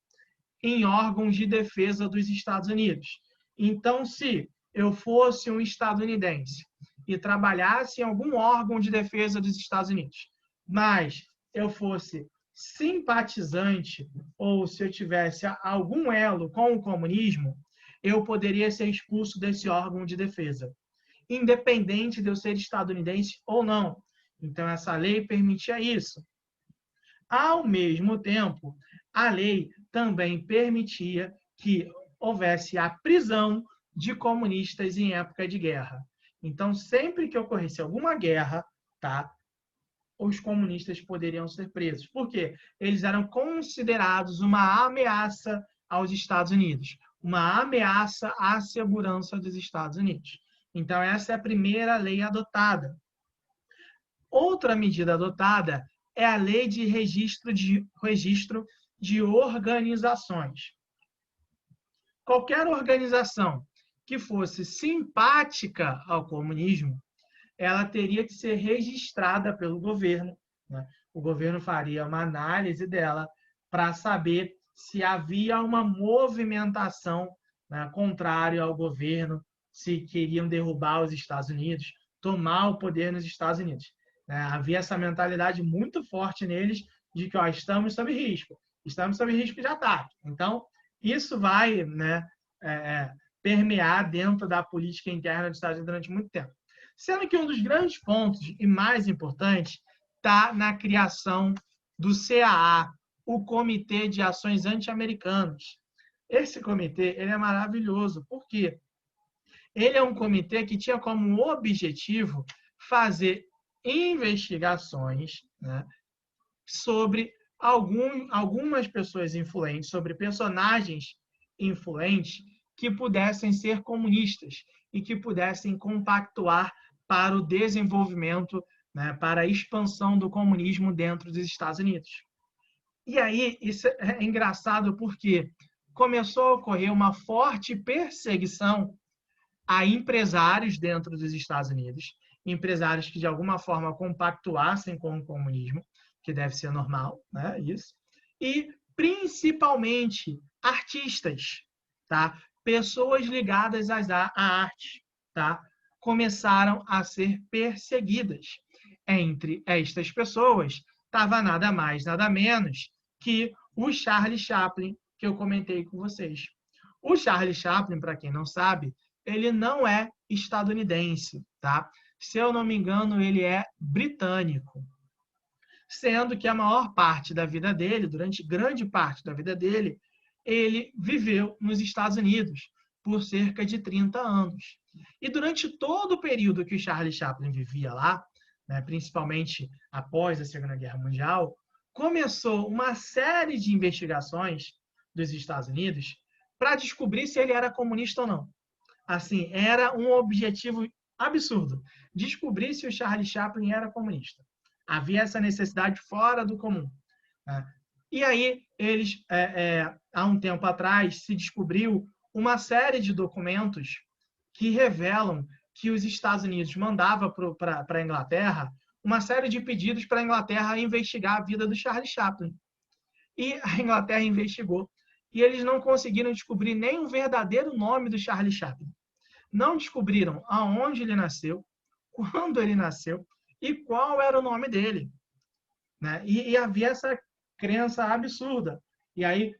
em órgãos de defesa dos Estados Unidos. Então, se eu fosse um estadunidense e trabalhasse em algum órgão de defesa dos Estados Unidos, mas eu fosse simpatizante ou se eu tivesse algum elo com o comunismo, eu poderia ser expulso desse órgão de defesa, independente de eu ser estadunidense ou não. Então, essa lei permitia isso. Ao mesmo tempo, a lei também permitia que houvesse a prisão de comunistas em época de guerra. Então, sempre que ocorresse alguma guerra, tá, os comunistas poderiam ser presos. Por quê? Eles eram considerados uma ameaça aos Estados Unidos, uma ameaça à segurança dos Estados Unidos. Então, essa é a primeira lei adotada. Outra medida adotada é a Lei de Registro de Organizações. Qualquer organização que fosse simpática ao comunismo, ela teria que ser registrada pelo governo. O governo faria uma análise dela para saber se havia uma movimentação contrária ao governo, se queriam derrubar os Estados Unidos, tomar o poder nos Estados Unidos. Havia essa mentalidade muito forte neles de que estamos sob risco de ataque. Então, isso vai permear dentro da política interna dos Estados Unidos durante muito tempo. Sendo que um dos grandes pontos e mais importantes está na criação do CAA, o Comitê de Ações Anti-Americanas. Esse comitê ele é maravilhoso, porque ele é um comitê que tinha como objetivo fazer investigações sobre algumas pessoas influentes, sobre personagens influentes que pudessem ser comunistas e que pudessem compactuar para o desenvolvimento, para a expansão do comunismo dentro dos Estados Unidos. E aí, isso é engraçado porque começou a ocorrer uma forte perseguição a empresários dentro dos Estados Unidos, empresários que de alguma forma compactuassem com o comunismo, que deve ser normal, né? Isso. E principalmente artistas, tá? Pessoas ligadas à arte, tá? Começaram a ser perseguidas. Entre estas pessoas estava nada mais, nada menos que o Charlie Chaplin, que eu comentei com vocês. O Charlie Chaplin, para quem não sabe, ele não é estadunidense, tá? Se eu não me engano, ele é britânico, sendo que a maior parte da vida dele, durante grande parte da vida dele, ele viveu nos Estados Unidos por cerca de 30 anos. E durante todo o período que o Charlie Chaplin vivia lá, né, principalmente após a Segunda Guerra Mundial, começou uma série de investigações dos Estados Unidos para descobrir se ele era comunista ou não. Assim, era um objetivo absurdo, descobrir se o Charlie Chaplin era comunista. Havia essa necessidade fora do comum. Né? E aí, eles, há um tempo atrás, se descobriu uma série de documentos que revelam que os Estados Unidos mandavam para a Inglaterra uma série de pedidos para a Inglaterra investigar a vida do Charlie Chaplin. E a Inglaterra investigou. E eles não conseguiram descobrir nem o verdadeiro nome do Charlie Chaplin. Não descobriram aonde ele nasceu, quando ele nasceu e qual era o nome dele. Né? E havia essa crença absurda. E aí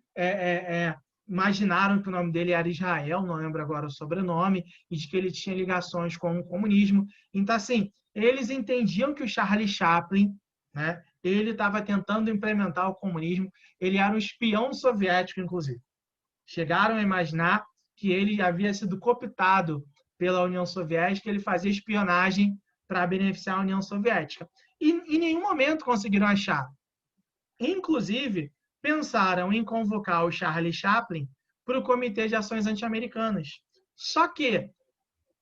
imaginaram que o nome dele era Israel, não lembro agora o sobrenome, e de que ele tinha ligações com o comunismo. Então, assim, eles entendiam que o Charlie Chaplin, né, ele estava tentando implementar o comunismo, ele era um espião soviético, inclusive. Chegaram a imaginar que ele havia sido cooptado pela União Soviética, ele fazia espionagem para beneficiar a União Soviética. E em nenhum momento conseguiram achar. Inclusive, pensaram em convocar o Charlie Chaplin para o Comitê de Ações Anti-Americanas. Só que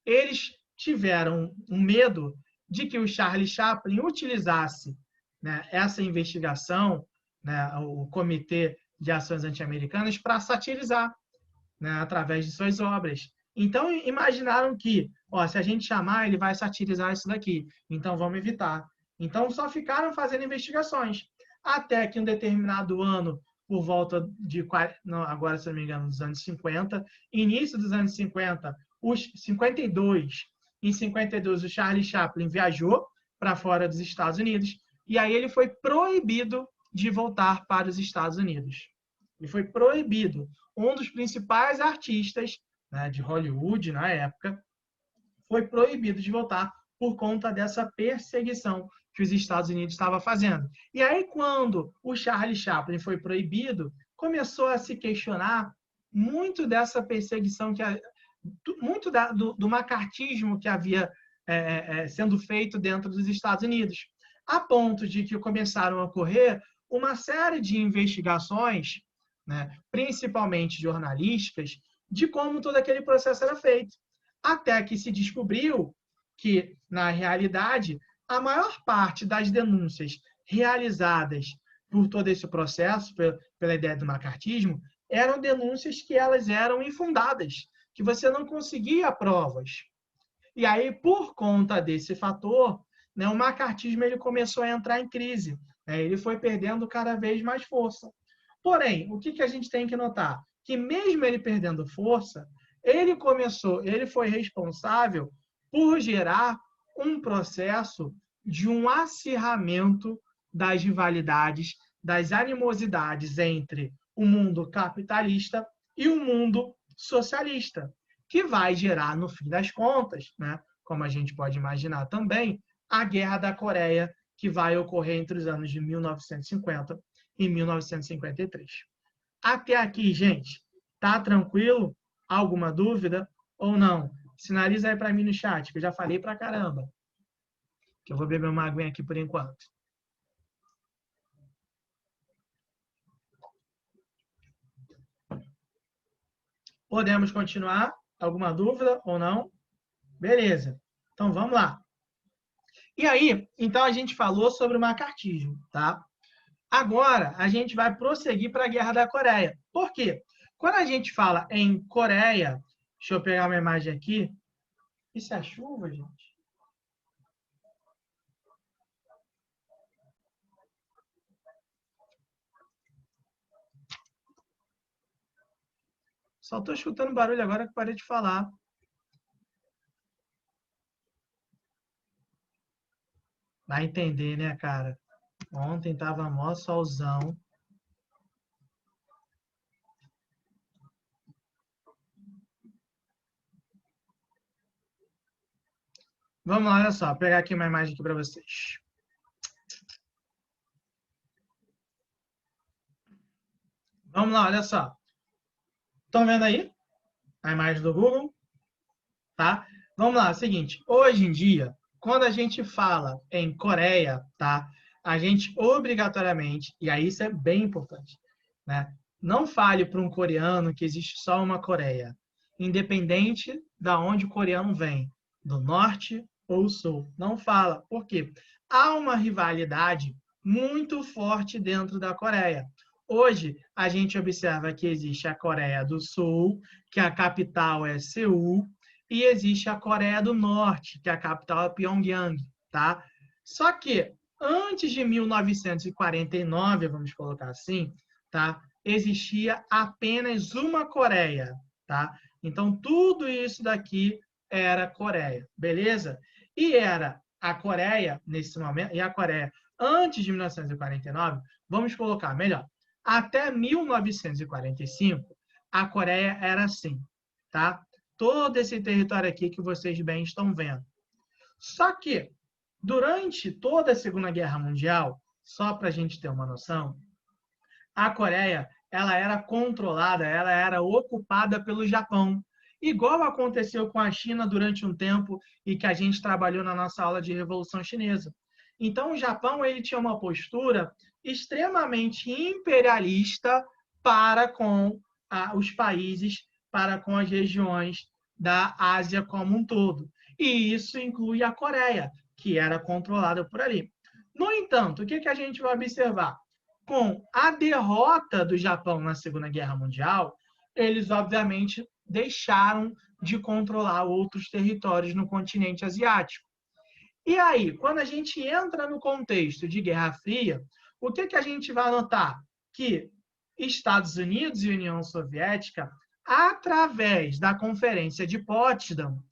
eles tiveram um medo de que o Charlie Chaplin utilizasse, né, essa investigação, né, o Comitê de Ações Anti-Americanas, para satirizar, né, através de suas obras. Então, imaginaram que, se a gente chamar, ele vai satirizar isso daqui. Então, vamos evitar. Então, só ficaram fazendo investigações. Até que, em um determinado ano, por volta de, não, agora, se não me engano, dos anos 50, início dos anos 50, os 52, em 52, o Charlie Chaplin viajou para fora dos Estados Unidos, e aí ele foi proibido de voltar para os Estados Unidos. Ele foi proibido. Um dos principais artistas, né, de Hollywood na época, foi proibido de voltar por conta dessa perseguição que os Estados Unidos estavam fazendo. E aí, quando o Charlie Chaplin foi proibido, começou a se questionar muito dessa perseguição, muito do macartismo que havia sendo feito dentro dos Estados Unidos, a ponto de que começaram a ocorrer uma série de investigações, né, principalmente jornalísticas, de como todo aquele processo era feito. Até que se descobriu que, na realidade, a maior parte das denúncias realizadas por todo esse processo, pela ideia do macartismo, eram denúncias que elas eram infundadas, que você não conseguia provas. E aí, por conta desse fator, né, o macartismo ele começou a entrar em crise. Né, ele foi perdendo cada vez mais força. Porém, o que a gente tem que notar? Que mesmo ele perdendo força, ele foi responsável por gerar um processo de um acirramento das rivalidades, das animosidades entre o mundo capitalista e o mundo socialista, que vai gerar, no fim das contas, né, como a gente pode imaginar também, a Guerra da Coreia, que vai ocorrer entre os anos de 1950 e 1953. Até aqui, gente, tá tranquilo? Alguma dúvida ou não? Sinaliza aí para mim no chat, que eu já falei pra caramba. Que eu vou beber uma aguinha aqui por enquanto. Podemos continuar? Alguma dúvida ou não? Beleza. Então, vamos lá. E aí, então a gente falou sobre o macartismo, tá? Agora, a gente vai prosseguir para a Guerra da Coreia. Por quê? Quando a gente fala em Coreia, deixa eu pegar uma imagem aqui, Isso é chuva, gente? Só estou escutando barulho agora que parei de falar. Vai entender, né, cara? Ontem tava mó solzão. Vamos lá, olha só. Vou pegar aqui uma imagem aqui para vocês. Vamos lá, olha só. Estão vendo aí a imagem do Google? Tá? Vamos lá, é o seguinte. Hoje em dia, quando a gente fala em Coreia, tá? A gente obrigatoriamente, e aí isso é bem importante, né? Não fale para um coreano que existe só uma Coreia, independente da onde o coreano vem, do norte ou sul. Não fala. Por quê? Há uma rivalidade muito forte dentro da Coreia. Hoje, a gente observa que existe a Coreia do Sul, que a capital é Seul, e existe a Coreia do Norte, que a capital é Pyongyang, tá? Só que antes de 1949, vamos colocar assim, tá? Existia apenas uma Coreia, tá? Então tudo isso daqui era Coreia, beleza? E era a Coreia nesse momento, e a Coreia antes de 1949, vamos colocar melhor, até 1945, a Coreia era assim, tá? Todo esse território aqui que vocês bem estão vendo. Só que, durante toda a Segunda Guerra Mundial, só para a gente ter uma noção, a Coreia ela era controlada, ela era ocupada pelo Japão. Igual aconteceu com a China durante um tempo e que a gente trabalhou na nossa aula de Revolução Chinesa. Então, o Japão ele tinha uma postura extremamente imperialista para com os países, para com as regiões da Ásia como um todo. E isso inclui a Coreia, que era controlada por ali. No entanto, o que a gente vai observar? Com a derrota do Japão na Segunda Guerra Mundial, eles obviamente deixaram de controlar outros territórios no continente asiático. E aí, quando a gente entra no contexto de Guerra Fria, o que a gente vai notar? Que Estados Unidos e União Soviética, através da Conferência de Potsdam,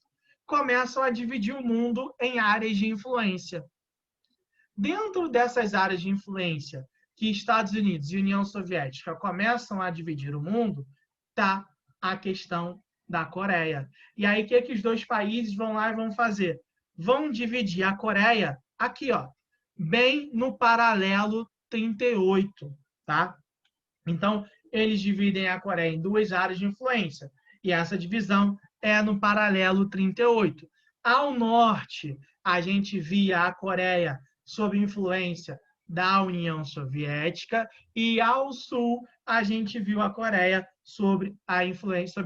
começam a dividir o mundo em áreas de influência. Dentro dessas áreas de influência que Estados Unidos e União Soviética começam a dividir o mundo, está a questão da Coreia. E aí, o que os dois países vão lá e vão fazer? Vão dividir a Coreia aqui, ó, bem no paralelo 38, tá? Então, eles dividem a Coreia em duas áreas de influência. E essa divisão é no paralelo 38. Ao norte, a gente via a Coreia sob influência da União Soviética e ao sul a gente viu a Coreia sob a influência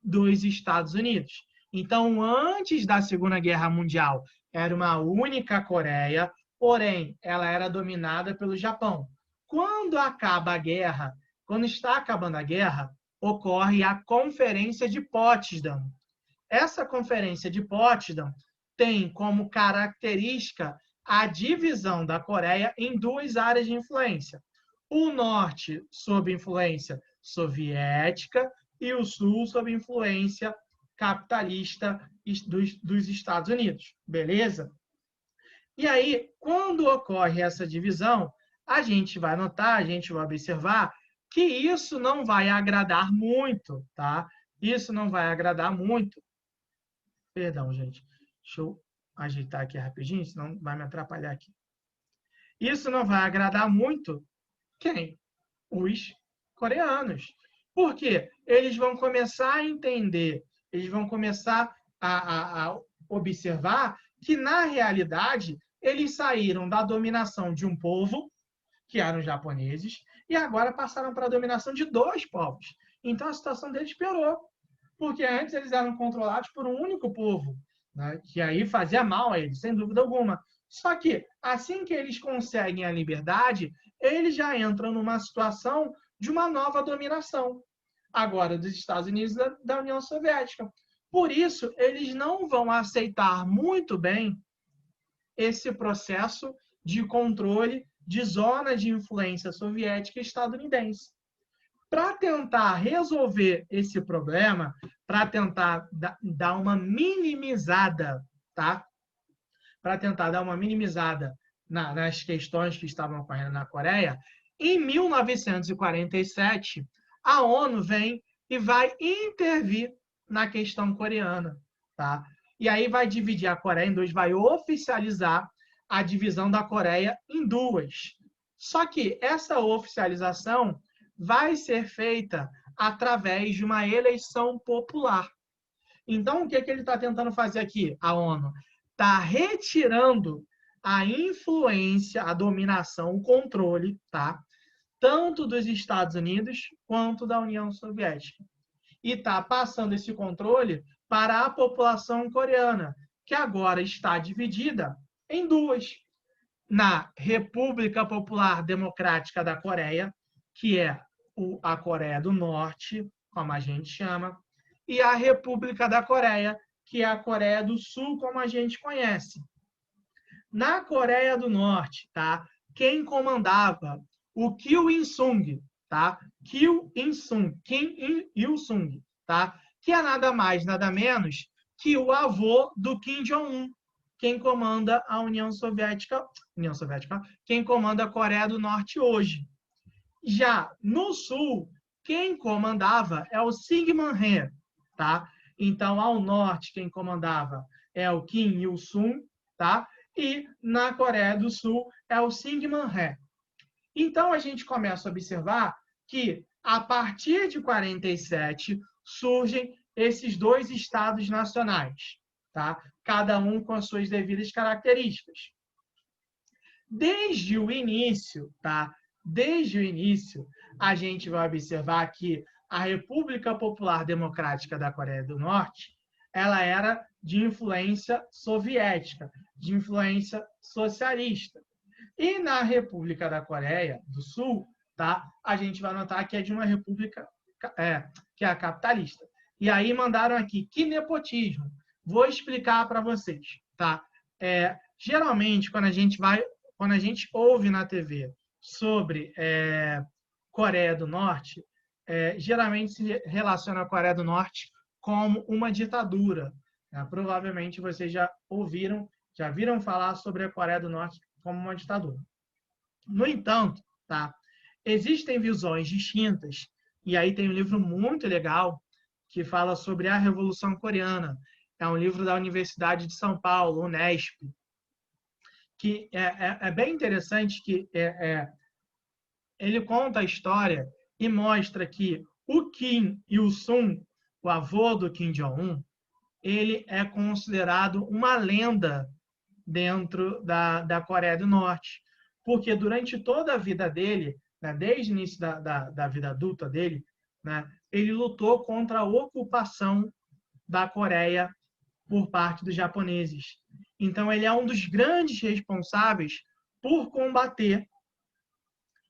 dos Estados Unidos. Então, antes da Segunda Guerra Mundial, era uma única Coreia, porém, ela era dominada pelo Japão. Quando acaba a guerra, quando está acabando a guerra, ocorre a Conferência de Potsdam. Essa Conferência de Potsdam tem como característica a divisão da Coreia em duas áreas de influência. O norte sob influência soviética e o sul sob influência capitalista dos Estados Unidos. Beleza? E aí, quando ocorre essa divisão, a gente vai notar, a gente vai observar que isso não vai agradar muito, tá? Isso não vai agradar muito. Perdão, gente. Deixa eu ajeitar aqui rapidinho, senão vai me atrapalhar aqui. Isso não vai agradar muito quem? Os coreanos. Por quê? Eles vão começar a entender, eles vão começar a observar que, na realidade, eles saíram da dominação de um povo, que eram os japoneses, e agora passaram para a dominação de dois povos. Então, a situação deles piorou, porque antes eles eram controlados por um único povo, né, que aí fazia mal a eles, sem dúvida alguma. Só que, assim que eles conseguem a liberdade, eles já entram numa situação de uma nova dominação, agora dos Estados Unidos e da União Soviética. Por isso, eles não vão aceitar muito bem esse processo de controle de zona de influência soviética e estadunidense. Para tentar resolver esse problema, para tentar dar uma minimizada, tá? Para tentar dar uma minimizada nas questões que estavam ocorrendo na Coreia, em 1947, a ONU vem e vai intervir na questão coreana, tá? E aí vai dividir a Coreia em dois, vai oficializar a divisão da Coreia em duas. Só que essa oficialização vai ser feita através de uma eleição popular. Então, o que ele está tentando fazer aqui, a ONU? Está retirando a influência, a dominação, o controle, tá? Tanto dos Estados Unidos quanto da União Soviética. E está passando esse controle para a população coreana, que agora está dividida em duas. Na República Popular Democrática da Coreia, que é a Coreia do Norte, como a gente chama, e a República da Coreia, que é a Coreia do Sul, como a gente conhece. Na Coreia do Norte, tá? Quem comandava o Kim Il-sung, tá? Kim Il-sung, tá? Que é nada mais, nada menos que o avô do Kim Jong-un, quem comanda a União Soviética, quem comanda a Coreia do Norte hoje. Já no Sul, quem comandava é o Syngman Rhee, tá? Então, ao norte, quem comandava é o Kim Il-sung, tá? E na Coreia do Sul é o Syngman Rhee. Então, a gente começa a observar que, a partir de 47, surgem esses dois estados nacionais, tá? Cada um com as suas devidas características. Desde o início, tá? Desde o início, a gente vai observar que a República Popular Democrática da Coreia do Norte, ela era de influência soviética, de influência socialista. E na República da Coreia do Sul, tá? A gente vai notar que é de uma república que é capitalista. E aí mandaram aqui, que nepotismo. Vou explicar para vocês, tá? Geralmente, quando a gente ouve na TV sobre Coreia do Norte, geralmente se relaciona a Coreia do Norte como uma ditadura. Né? Provavelmente vocês já viram falar sobre a Coreia do Norte como uma ditadura. No entanto, tá? Existem visões distintas, e aí tem um livro muito legal que fala sobre a Revolução Coreana. É um livro da Universidade de São Paulo, Unesp, que é bem interessante, que ele conta a história e mostra que o Kim Il-sung, o avô do Kim Jong-un, ele é considerado uma lenda dentro da Coreia do Norte, porque durante toda a vida dele, né, desde o início da vida adulta dele, né, ele lutou contra a ocupação da Coreia por parte dos japoneses. Então, ele é um dos grandes responsáveis por combater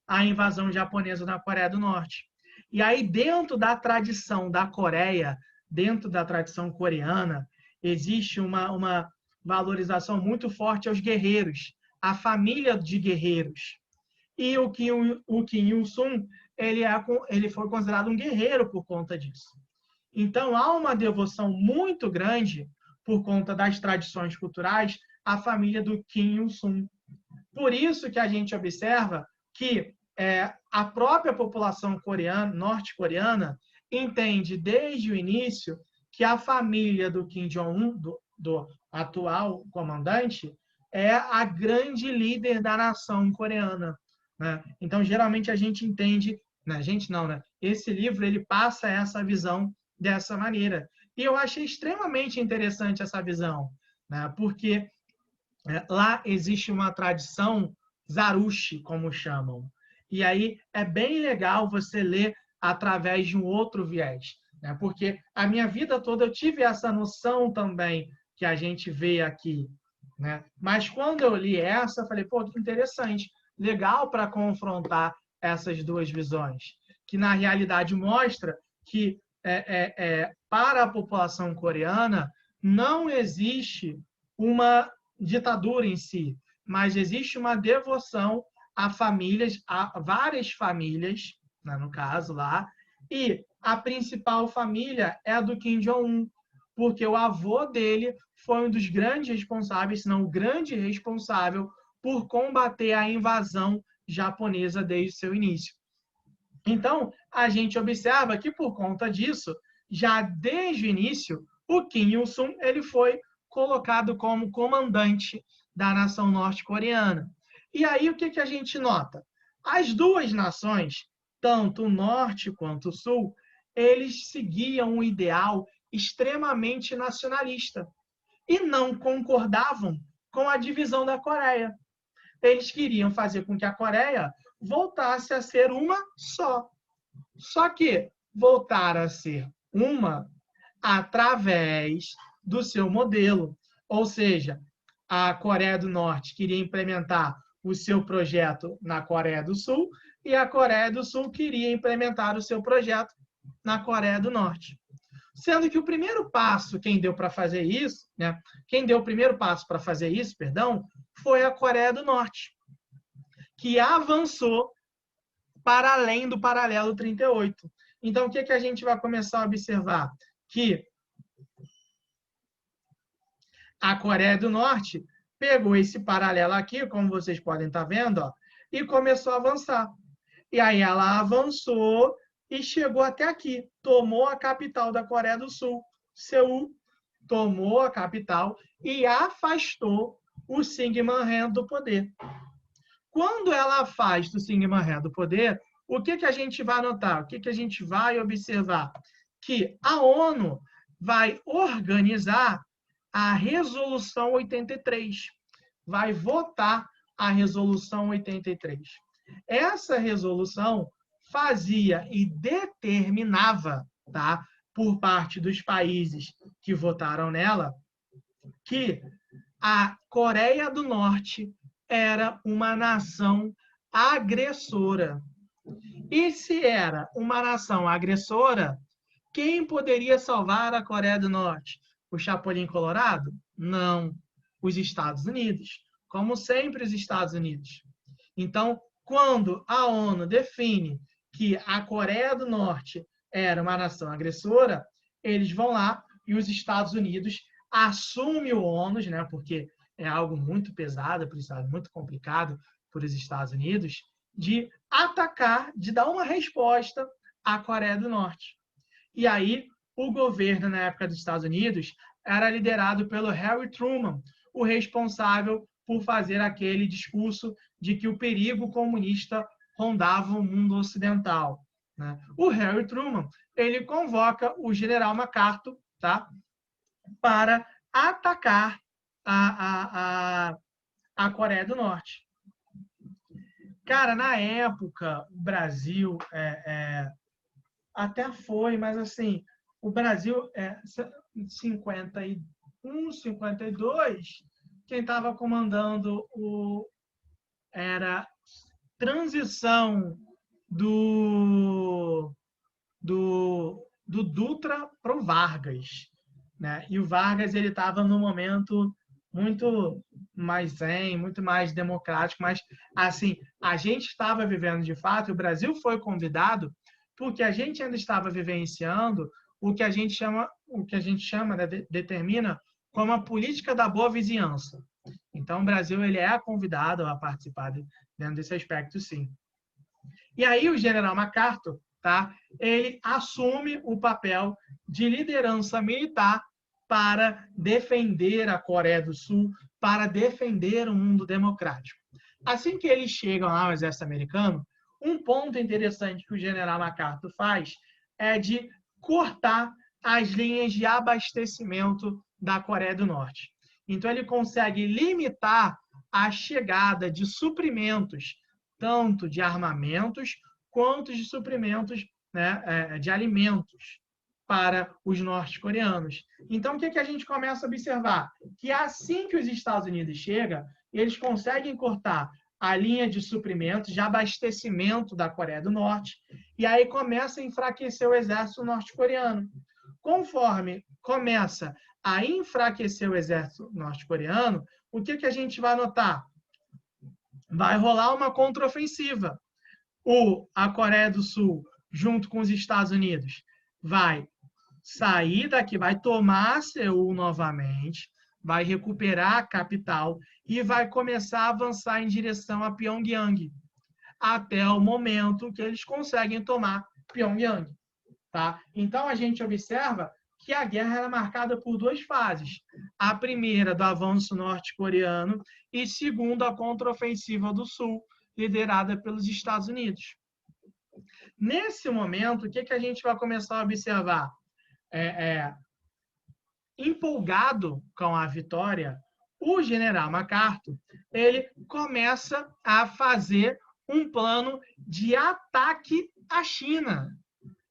a invasão japonesa na Coreia do Norte. E aí, dentro da tradição da Coreia, dentro da tradição coreana, existe uma valorização muito forte aos guerreiros, à família de guerreiros. E o Kim Il-sung, ele foi considerado um guerreiro por conta disso. Então, há uma devoção muito grande, por conta das tradições culturais, à família do Kim Il-sung. Por isso que a gente observa que a própria população norte-coreana entende desde o início que a família do Kim Jong-un, do atual comandante, é a grande líder da nação coreana. Né? Então, geralmente, a gente entende... Né? Esse livro ele passa essa visão dessa maneira. E eu achei extremamente interessante essa visão, né? Porque lá existe uma tradição zarushi, como chamam. E aí é bem legal você ler através de um outro viés, né? Porque a minha vida toda eu tive essa noção também que a gente vê aqui, né? Mas quando eu li essa, eu falei, pô, que interessante, legal para confrontar essas duas visões, que na realidade mostra que para a população coreana, não existe uma ditadura em si, mas existe uma devoção a famílias, a várias famílias, né, no caso lá, e a principal família é a do Kim Jong-un, porque o avô dele foi um dos grandes responsáveis, se não o grande responsável, por combater a invasão japonesa desde o seu início. Então, a gente observa que, por conta disso, já desde o início, o Kim Il-sung ele foi colocado como comandante da nação norte-coreana. E aí, o que a gente nota? As duas nações, tanto o norte quanto o sul, eles seguiam um ideal extremamente nacionalista e não concordavam com a divisão da Coreia. Eles queriam fazer com que a Coreia voltasse a ser uma só. Só que voltar a ser uma através do seu modelo. Ou seja, a Coreia do Norte queria implementar o seu projeto na Coreia do Sul e a Coreia do Sul queria implementar o seu projeto na Coreia do Norte. Sendo que o primeiro passo, quem deu para fazer isso, né? Quem deu o primeiro passo para fazer isso, perdão, foi a Coreia do Norte, que avançou para além do paralelo 38. Então, o que a gente vai começar a observar? Que a Coreia do Norte pegou esse paralelo aqui, como vocês podem estar vendo, ó, e começou a avançar. E aí ela avançou e chegou até aqui. Tomou a capital da Coreia do Sul, Seul, tomou a capital e afastou o Syngman Rhee do poder. Quando ela afasta o Syngman Rhee do poder, o que a gente vai notar? O que a gente vai observar? Que a ONU vai organizar a Resolução 83. Vai votar a Resolução 83. Essa resolução fazia e determinava, tá, por parte dos países que votaram nela, que a Coreia do Norte era uma nação agressora. E se era uma nação agressora, quem poderia salvar a Coreia do Norte? O Chapolin Colorado? Não. Os Estados Unidos. Como sempre, os Estados Unidos. Então, quando a ONU define que a Coreia do Norte era uma nação agressora, eles vão lá e os Estados Unidos assumem o ônus, né, porque é algo muito pesado, muito complicado para os Estados Unidos, de atacar, de dar uma resposta à Coreia do Norte. E aí, o governo, na época dos Estados Unidos, era liderado pelo Harry Truman, o responsável por fazer aquele discurso de que o perigo comunista rondava o mundo ocidental. Né? O Harry Truman ele convoca o general MacArthur, tá, para atacar a Coreia do Norte. Cara, na época, o Brasil até foi, mas assim, o Brasil, 51, 52, quem estava comandando era transição do Dutra para o Vargas, né? E o Vargas ele estava num momento muito mais zen, muito mais democrático, mas assim a gente estava vivendo de fato. O Brasil foi convidado porque a gente ainda estava vivenciando o que a gente chama, né, determina como a política da boa vizinhança. Então o Brasil ele é convidado a participar dentro desse aspecto, sim. E aí o general MacArthur, tá? Ele assume o papel de liderança militar para defender a Coreia do Sul, para defender o mundo democrático. Assim que eles chegam lá, o exército americano, um ponto interessante que o general MacArthur faz é de cortar as linhas de abastecimento da Coreia do Norte. Então, ele consegue limitar a chegada de suprimentos, tanto de armamentos quanto de suprimentos, né, de alimentos para os norte-coreanos. Então, o que a gente começa a observar? Que assim que os Estados Unidos chegam, eles conseguem cortar a linha de suprimentos, de abastecimento da Coreia do Norte, e aí começa a enfraquecer o exército norte-coreano. Conforme começa a enfraquecer o exército norte-coreano, o que a gente vai notar? Vai rolar uma contraofensiva. A Coreia do Sul, junto com os Estados Unidos, vai sair daqui, vai tomar Seul novamente, vai recuperar a capital e vai começar a avançar em direção a Pyongyang, até o momento que eles conseguem tomar Pyongyang. Tá? Então, a gente observa que a guerra era marcada por duas fases. A primeira, do avanço norte-coreano, e segunda, a contraofensiva do Sul, liderada pelos Estados Unidos. Nesse momento, o que a gente vai começar a observar? Empolgado com a vitória, o general MacArthur ele começa a fazer um plano de ataque à China.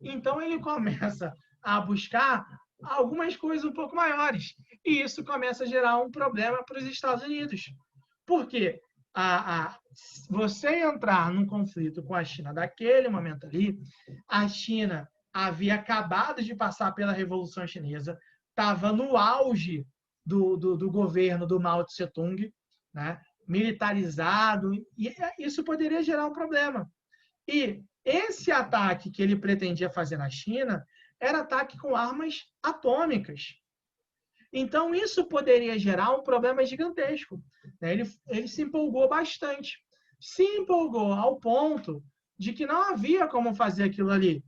Então, ele começa a buscar algumas coisas um pouco maiores. E isso começa a gerar um problema para os Estados Unidos. Por quê? Você entrar num conflito com a China daquele momento ali, a China havia acabado de passar pela Revolução Chinesa, estava no auge do governo do Mao Tse Tung, né? Militarizado, e isso poderia gerar um problema. E esse ataque que ele pretendia fazer na China era ataque com armas atômicas. Então, isso poderia gerar um problema gigantesco. Ele se empolgou bastante. Se empolgou ao ponto de que não havia como fazer aquilo ali.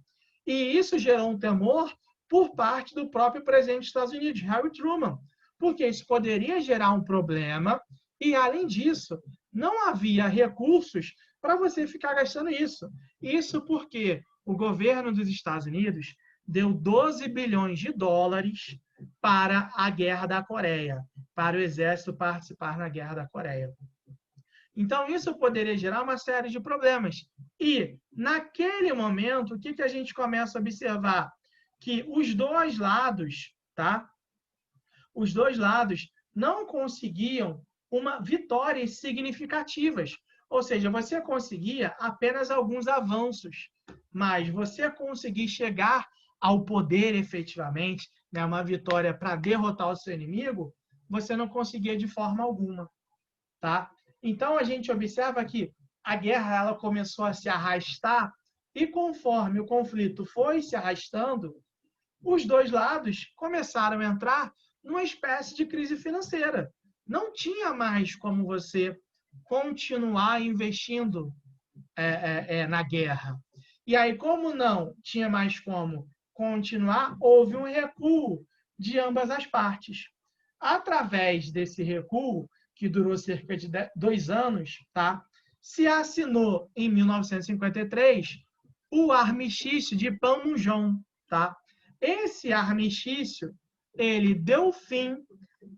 E isso gerou um temor por parte do próprio presidente dos Estados Unidos, Harry Truman, porque isso poderia gerar um problema e, além disso, não havia recursos para você ficar gastando isso. Isso porque o governo dos Estados Unidos deu 12 bilhões de dólares para a Guerra da Coreia, para o exército participar na Guerra da Coreia. Então, isso poderia gerar uma série de problemas. E, naquele momento, o que a gente começa a observar? Que os dois lados, tá? Os dois lados não conseguiam vitórias significativas. Ou seja, você conseguia apenas alguns avanços, mas você conseguir chegar ao poder efetivamente, né, uma vitória para derrotar o seu inimigo, você não conseguia de forma alguma. Tá? Então, a gente observa que a guerra ela começou a se arrastar e, conforme o conflito foi se arrastando, os dois lados começaram a entrar numa espécie de crise financeira. Não tinha mais como você continuar investindo na guerra. E aí, como não tinha mais como continuar, houve um recuo de ambas as partes. Através desse recuo, que durou cerca de 2 anos, tá? Se assinou em 1953 o armistício de Panmunjom, tá? Esse armistício ele deu fim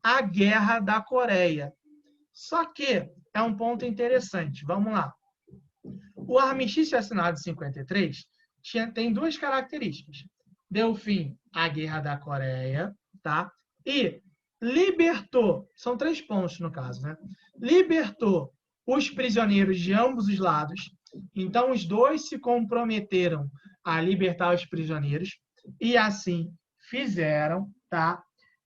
à Guerra da Coreia. Só que é um ponto interessante. Vamos lá. O armistício assinado em 53 tem duas características. Deu fim à Guerra da Coreia, tá? E libertou, são 3 pontos no caso, né? Libertou os prisioneiros de ambos os lados. Então, os dois se comprometeram a libertar os prisioneiros e assim fizeram, tá?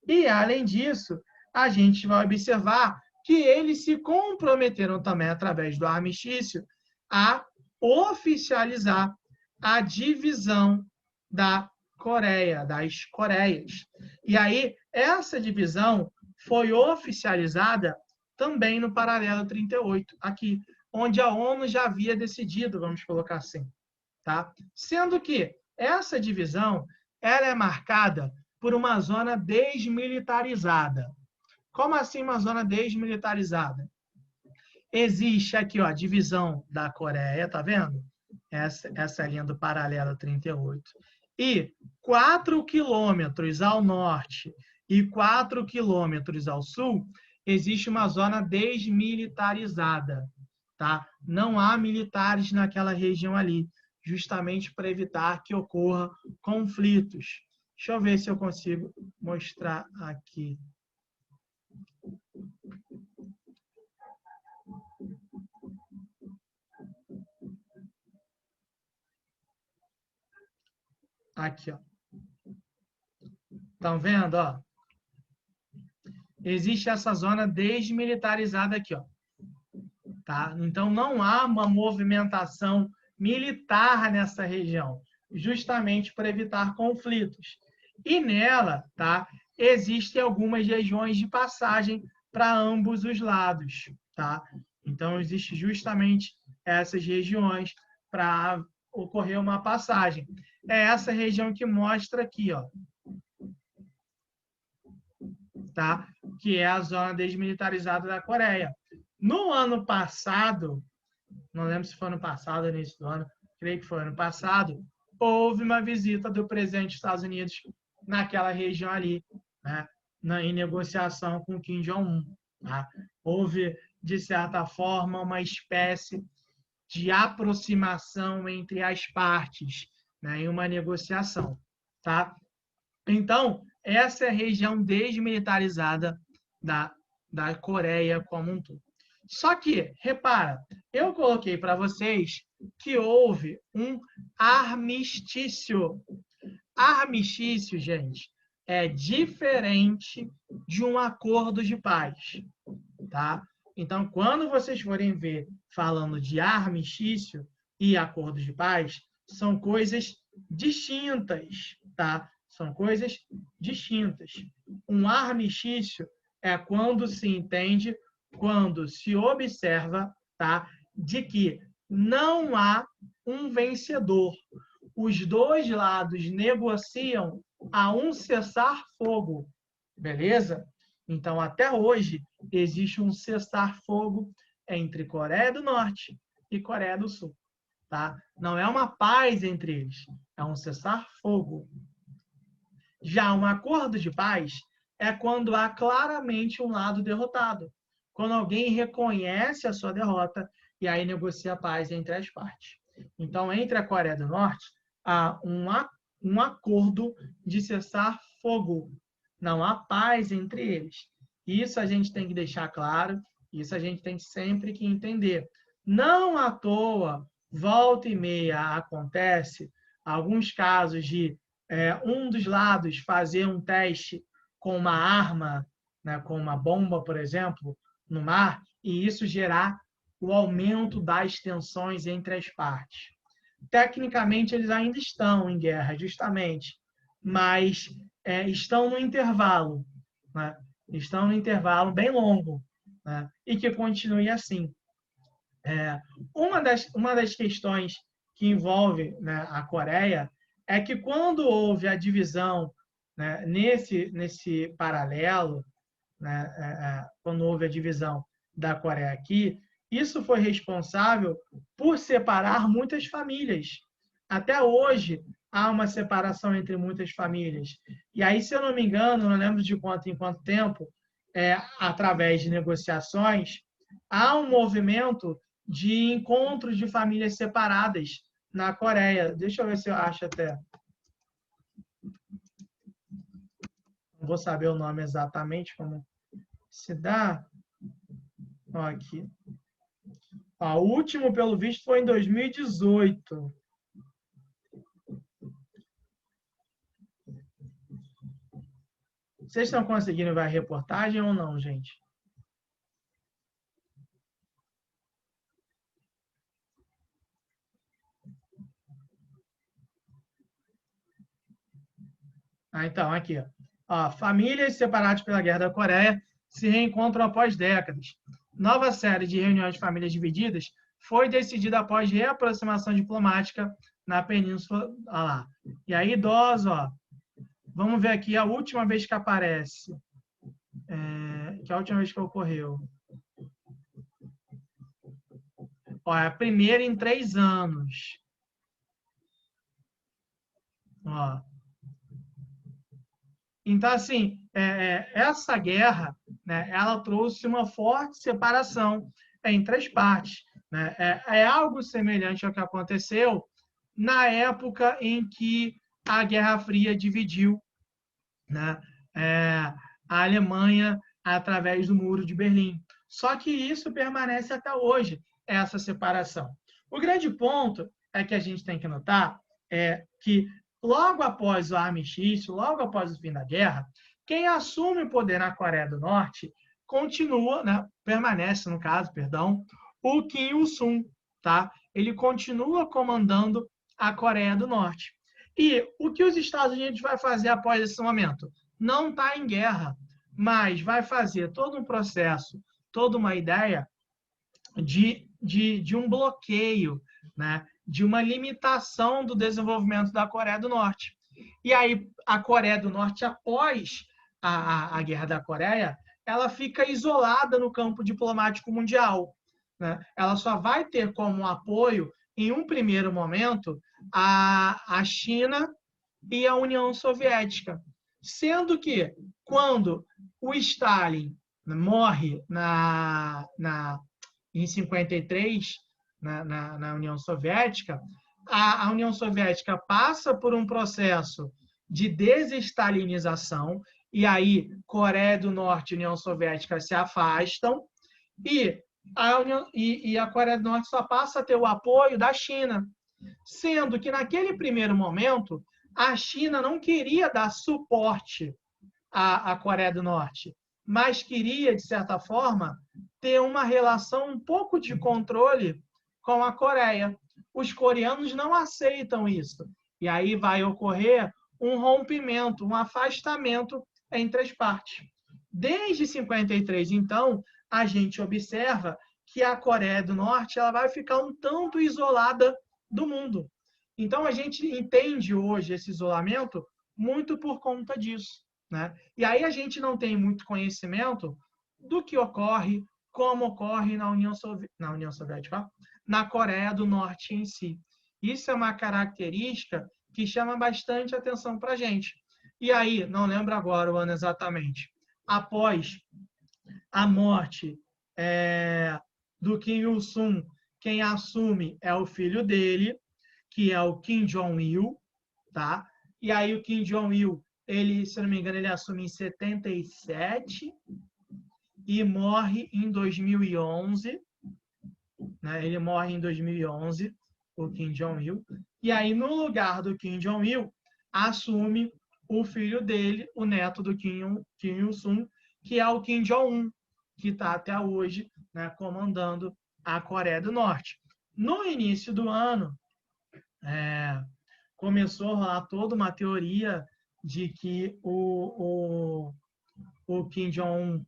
E, além disso, a gente vai observar que eles se comprometeram também, através do armistício, a oficializar a divisão da Coreia, das Coreias. E aí, essa divisão foi oficializada também no paralelo 38, aqui, onde a ONU já havia decidido, vamos colocar assim. Tá? Sendo que essa divisão ela é marcada por uma zona desmilitarizada. Como assim uma zona desmilitarizada? Existe aqui ó, a divisão da Coreia, tá vendo? Essa linha do paralelo 38. E 4 quilômetros ao norte e 4 quilômetros ao sul, existe uma zona desmilitarizada. Tá? Não há militares naquela região ali, justamente para evitar que ocorra conflitos. Deixa eu ver se eu consigo mostrar aqui. Aqui, ó. Estão vendo, ó? Existe essa zona desmilitarizada aqui, ó. Tá? Então, não há uma movimentação militar nessa região, justamente para evitar conflitos. E nela, tá, existem algumas regiões de passagem para ambos os lados. Tá? Então, existe justamente essas regiões para ocorrer uma passagem. É essa região que mostra aqui, ó, tá? Que é a zona desmilitarizada da Coreia. No ano passado, não lembro se foi ano passado ou início do ano, creio que foi ano passado, houve uma visita do presidente dos Estados Unidos naquela região ali, né, em negociação com Kim Jong-un. Tá? Houve, de certa forma, uma espécie de aproximação entre as partes, né, em uma negociação. Tá? Então, essa é a região desmilitarizada da Coreia como um todo. Só que, repara, eu coloquei para vocês que houve um armistício. Armistício, gente, é diferente de um acordo de paz, tá? Então, quando vocês forem ver falando de armistício e acordo de paz, são coisas distintas, tá? São coisas distintas. Um armistício é quando se entende, quando se observa, tá? De que não há um vencedor. Os dois lados negociam a um cessar-fogo, beleza? Então, até hoje, existe um cessar-fogo entre Coreia do Norte e Coreia do Sul. Tá? Não é uma paz entre eles, é um cessar-fogo. Já um acordo de paz é quando há claramente um lado derrotado, quando alguém reconhece a sua derrota e aí negocia a paz entre as partes. Então, entre a Coreia do Norte, há um acordo de cessar-fogo. Não há paz entre eles. Isso a gente tem que deixar claro, isso a gente tem sempre que entender. Não à toa, volta e meia acontece alguns casos de um dos lados fazer um teste com uma arma, né, com uma bomba, por exemplo, no mar, e isso gerar o aumento das tensões entre as partes. Tecnicamente, eles ainda estão em guerra, justamente, mas estão no intervalo, né? Estão no intervalo bem longo, né? E que continue assim. Uma das questões que envolve, né, a Coreia é que quando houve a divisão, né, nesse paralelo, né, quando houve a divisão da Coreia aqui, isso foi responsável por separar muitas famílias. Até hoje há uma separação entre muitas famílias. E aí, se eu não me engano, não lembro de quanto em quanto tempo, através de negociações, há um movimento de encontros de famílias separadas na Coreia. Deixa eu ver se eu acho até. Não vou saber o nome exatamente como se dá. Ó, aqui. Ó, o último, pelo visto, foi em 2018. Vocês estão conseguindo ver a reportagem ou não, gente? Então, aqui. Ó, famílias separadas pela Guerra da Coreia se reencontram após décadas. Nova série de reuniões de famílias divididas foi decidida após reaproximação diplomática na Península. Olha lá. E aí, idosos, ó. Vamos ver aqui a última vez que aparece. Que é a última vez que ocorreu. Ó, é a primeira em 3 anos. Ó. Então, assim, essa guerra, né, ela trouxe uma forte separação entre as partes. Né? É algo semelhante ao que aconteceu na época em que a Guerra Fria dividiu, né, a Alemanha através do Muro de Berlim. Só que isso permanece até hoje, essa separação. O grande ponto é que a gente tem que notar é que logo após o armistício, logo após o fim da guerra, quem assume o poder na Coreia do Norte continua, né, permanece, no caso, perdão, o Kim Il-sung, tá? Ele continua comandando a Coreia do Norte. E o que os Estados Unidos vai fazer após esse momento? Não está em guerra, mas vai fazer todo um processo, toda uma ideia de um bloqueio, né? De uma limitação do desenvolvimento da Coreia do Norte. E aí, a Coreia do Norte, após a Guerra da Coreia, ela fica isolada no campo diplomático mundial. Né? Ela só vai ter como apoio, em um primeiro momento, a China e a União Soviética. Sendo que, quando o Stalin morre em 53, na União Soviética, a União Soviética passa por um processo de desestalinização, e aí Coreia do Norte e União Soviética se afastam, e a Coreia do Norte só passa a ter o apoio da China, sendo que naquele primeiro momento a China não queria dar suporte à Coreia do Norte, mas queria, de certa forma, ter uma relação um pouco de controle com a Coreia. Os coreanos não aceitam isso. E aí vai ocorrer um rompimento, um afastamento entre as partes. Desde 53, então, a gente observa que a Coreia do Norte ela vai ficar um tanto isolada do mundo. Então, a gente entende hoje esse isolamento muito por conta disso. Né? E aí a gente não tem muito conhecimento do que ocorre, como ocorre na União Soviética, na Coreia do Norte em si. Isso é uma característica que chama bastante atenção para a gente. E aí, não lembro agora o ano exatamente, após a morte do Kim Il-sung, quem assume é o filho dele, que é o Kim Jong-il, tá? E aí o Kim Jong-il, ele, se não me engano, ele assume em 77 e morre em 2011, né? Ele morre em 2011, o Kim Jong-il. E aí, no lugar do Kim Jong-il, assume o filho dele, o neto do Kim Il-sung, que é o Kim Jong-un, que está até hoje, né, comandando a Coreia do Norte. No início do ano, começou a rolar toda uma teoria de que o Kim Jong-un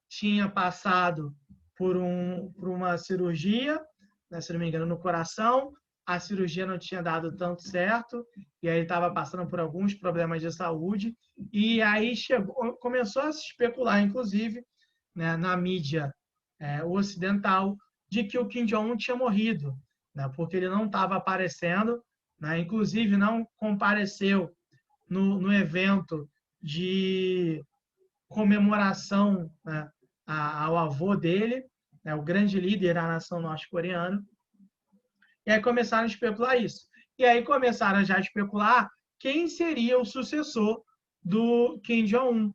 tinha passado por uma cirurgia, né, se não me engano, no coração. A cirurgia não tinha dado tanto certo, e aí ele estava passando por alguns problemas de saúde. E aí começou a se especular, inclusive, né, na mídia ocidental, de que o Kim Jong-un tinha morrido, né, porque ele não estava aparecendo, né, inclusive não compareceu no evento de comemoração, né, ao avô dele, né, o grande líder da nação norte-coreana. E aí começaram a especular isso. E aí começaram já a especular quem seria o sucessor do Kim Jong-un.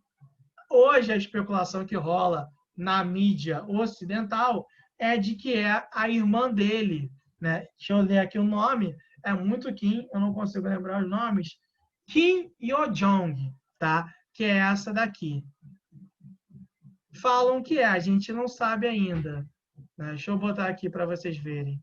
Hoje a especulação que rola na mídia ocidental é de que é a irmã dele, né? Deixa eu ler aqui o nome, é muito Kim, eu não consigo lembrar os nomes. Kim Yo-jong, tá? Que é essa daqui. Falam que é, a gente não sabe ainda. Né? Deixa eu botar aqui para vocês verem.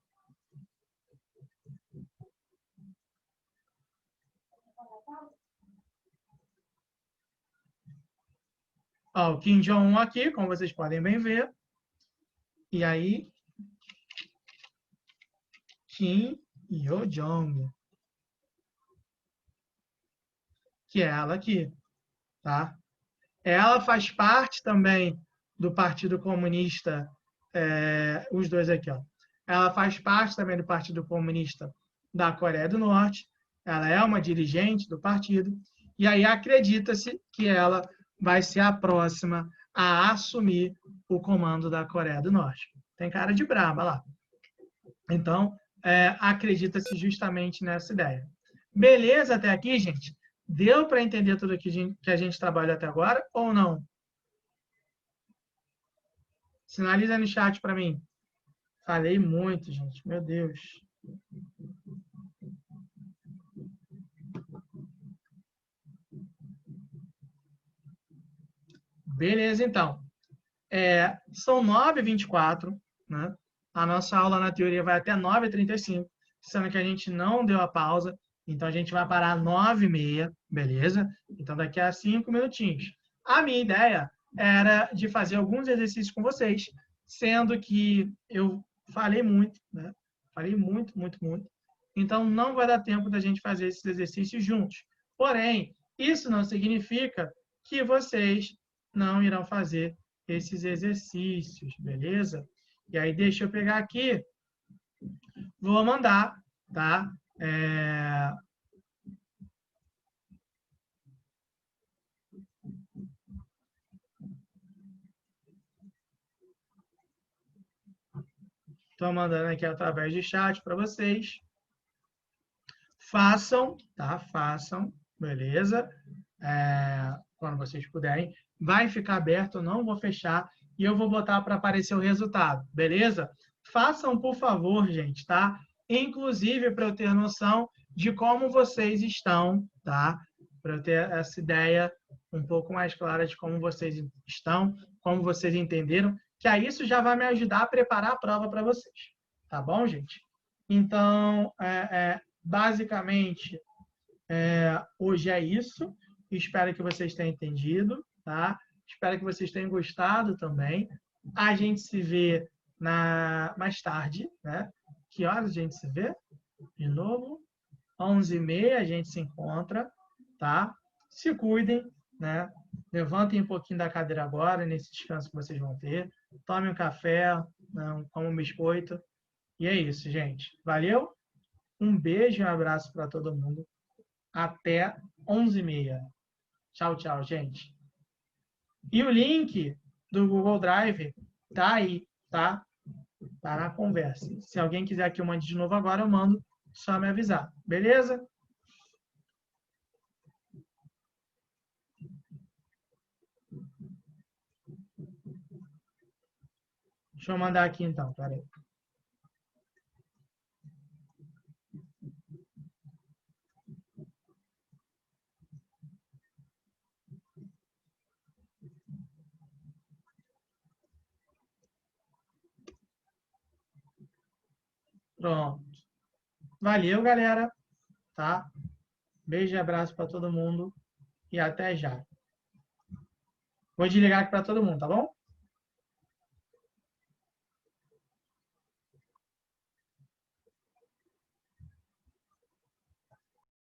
Ó, o Kim Jong-un aqui, como vocês podem bem ver. E aí, Kim Yo-jong, que é ela aqui, tá? Ela faz parte também do Partido Comunista, os dois aqui, ó. Ela faz parte também do Partido Comunista da Coreia do Norte. Ela é uma dirigente do partido. E aí acredita-se que ela vai ser a próxima a assumir o comando da Coreia do Norte. Tem cara de braba lá. Então, acredita-se justamente nessa ideia. Beleza até aqui, gente? Deu para entender tudo que a gente trabalhou até agora ou não? Sinaliza no chat para mim. Falei muito, gente. Meu Deus. Beleza, então. São 9h24, né? A nossa aula na teoria vai até 9h35, sendo que a gente não deu a pausa. Então, a gente vai parar às 9h30, beleza? Então, daqui a 5 minutinhos. A minha ideia era de fazer alguns exercícios com vocês, sendo que eu falei muito, né? Falei muito, muito, muito. Então, não vai dar tempo da gente fazer esses exercícios juntos. Porém, isso não significa que vocês não irão fazer esses exercícios, beleza? E aí, deixa eu pegar aqui, vou mandar, tá? Estou mandando aqui através de chat para vocês. Façam, tá? Façam, beleza? Quando vocês puderem. Vai ficar aberto, eu não vou fechar. E eu vou botar para aparecer o resultado, beleza? Façam, por favor, gente, tá? Inclusive para eu ter noção de como vocês estão, tá? Para eu ter essa ideia um pouco mais clara de como vocês estão, como vocês entenderam, que aí isso já vai me ajudar a preparar a prova para vocês. Tá bom, gente? Então, basicamente, hoje é isso. Espero que vocês tenham entendido, tá? Espero que vocês tenham gostado também. A gente se vê mais tarde, né? Que horas a gente se vê? De novo, 11h30 a gente se encontra, tá? Se cuidem, né? Levantem um pouquinho da cadeira agora, nesse descanso que vocês vão ter. Tomem um café, comam um biscoito. E é isso, gente. Valeu? Um beijo e um abraço para todo mundo. Até 11h30. Tchau, tchau, gente. E o link do Google Drive tá aí, tá? Tá na conversa. Se alguém quiser que eu mande de novo agora, eu mando. Só me avisar. Beleza? Deixa eu mandar aqui então, peraí. Pronto. Valeu, galera. Tá? Beijo e abraço para todo mundo. E até já. Vou desligar aqui para todo mundo, tá bom?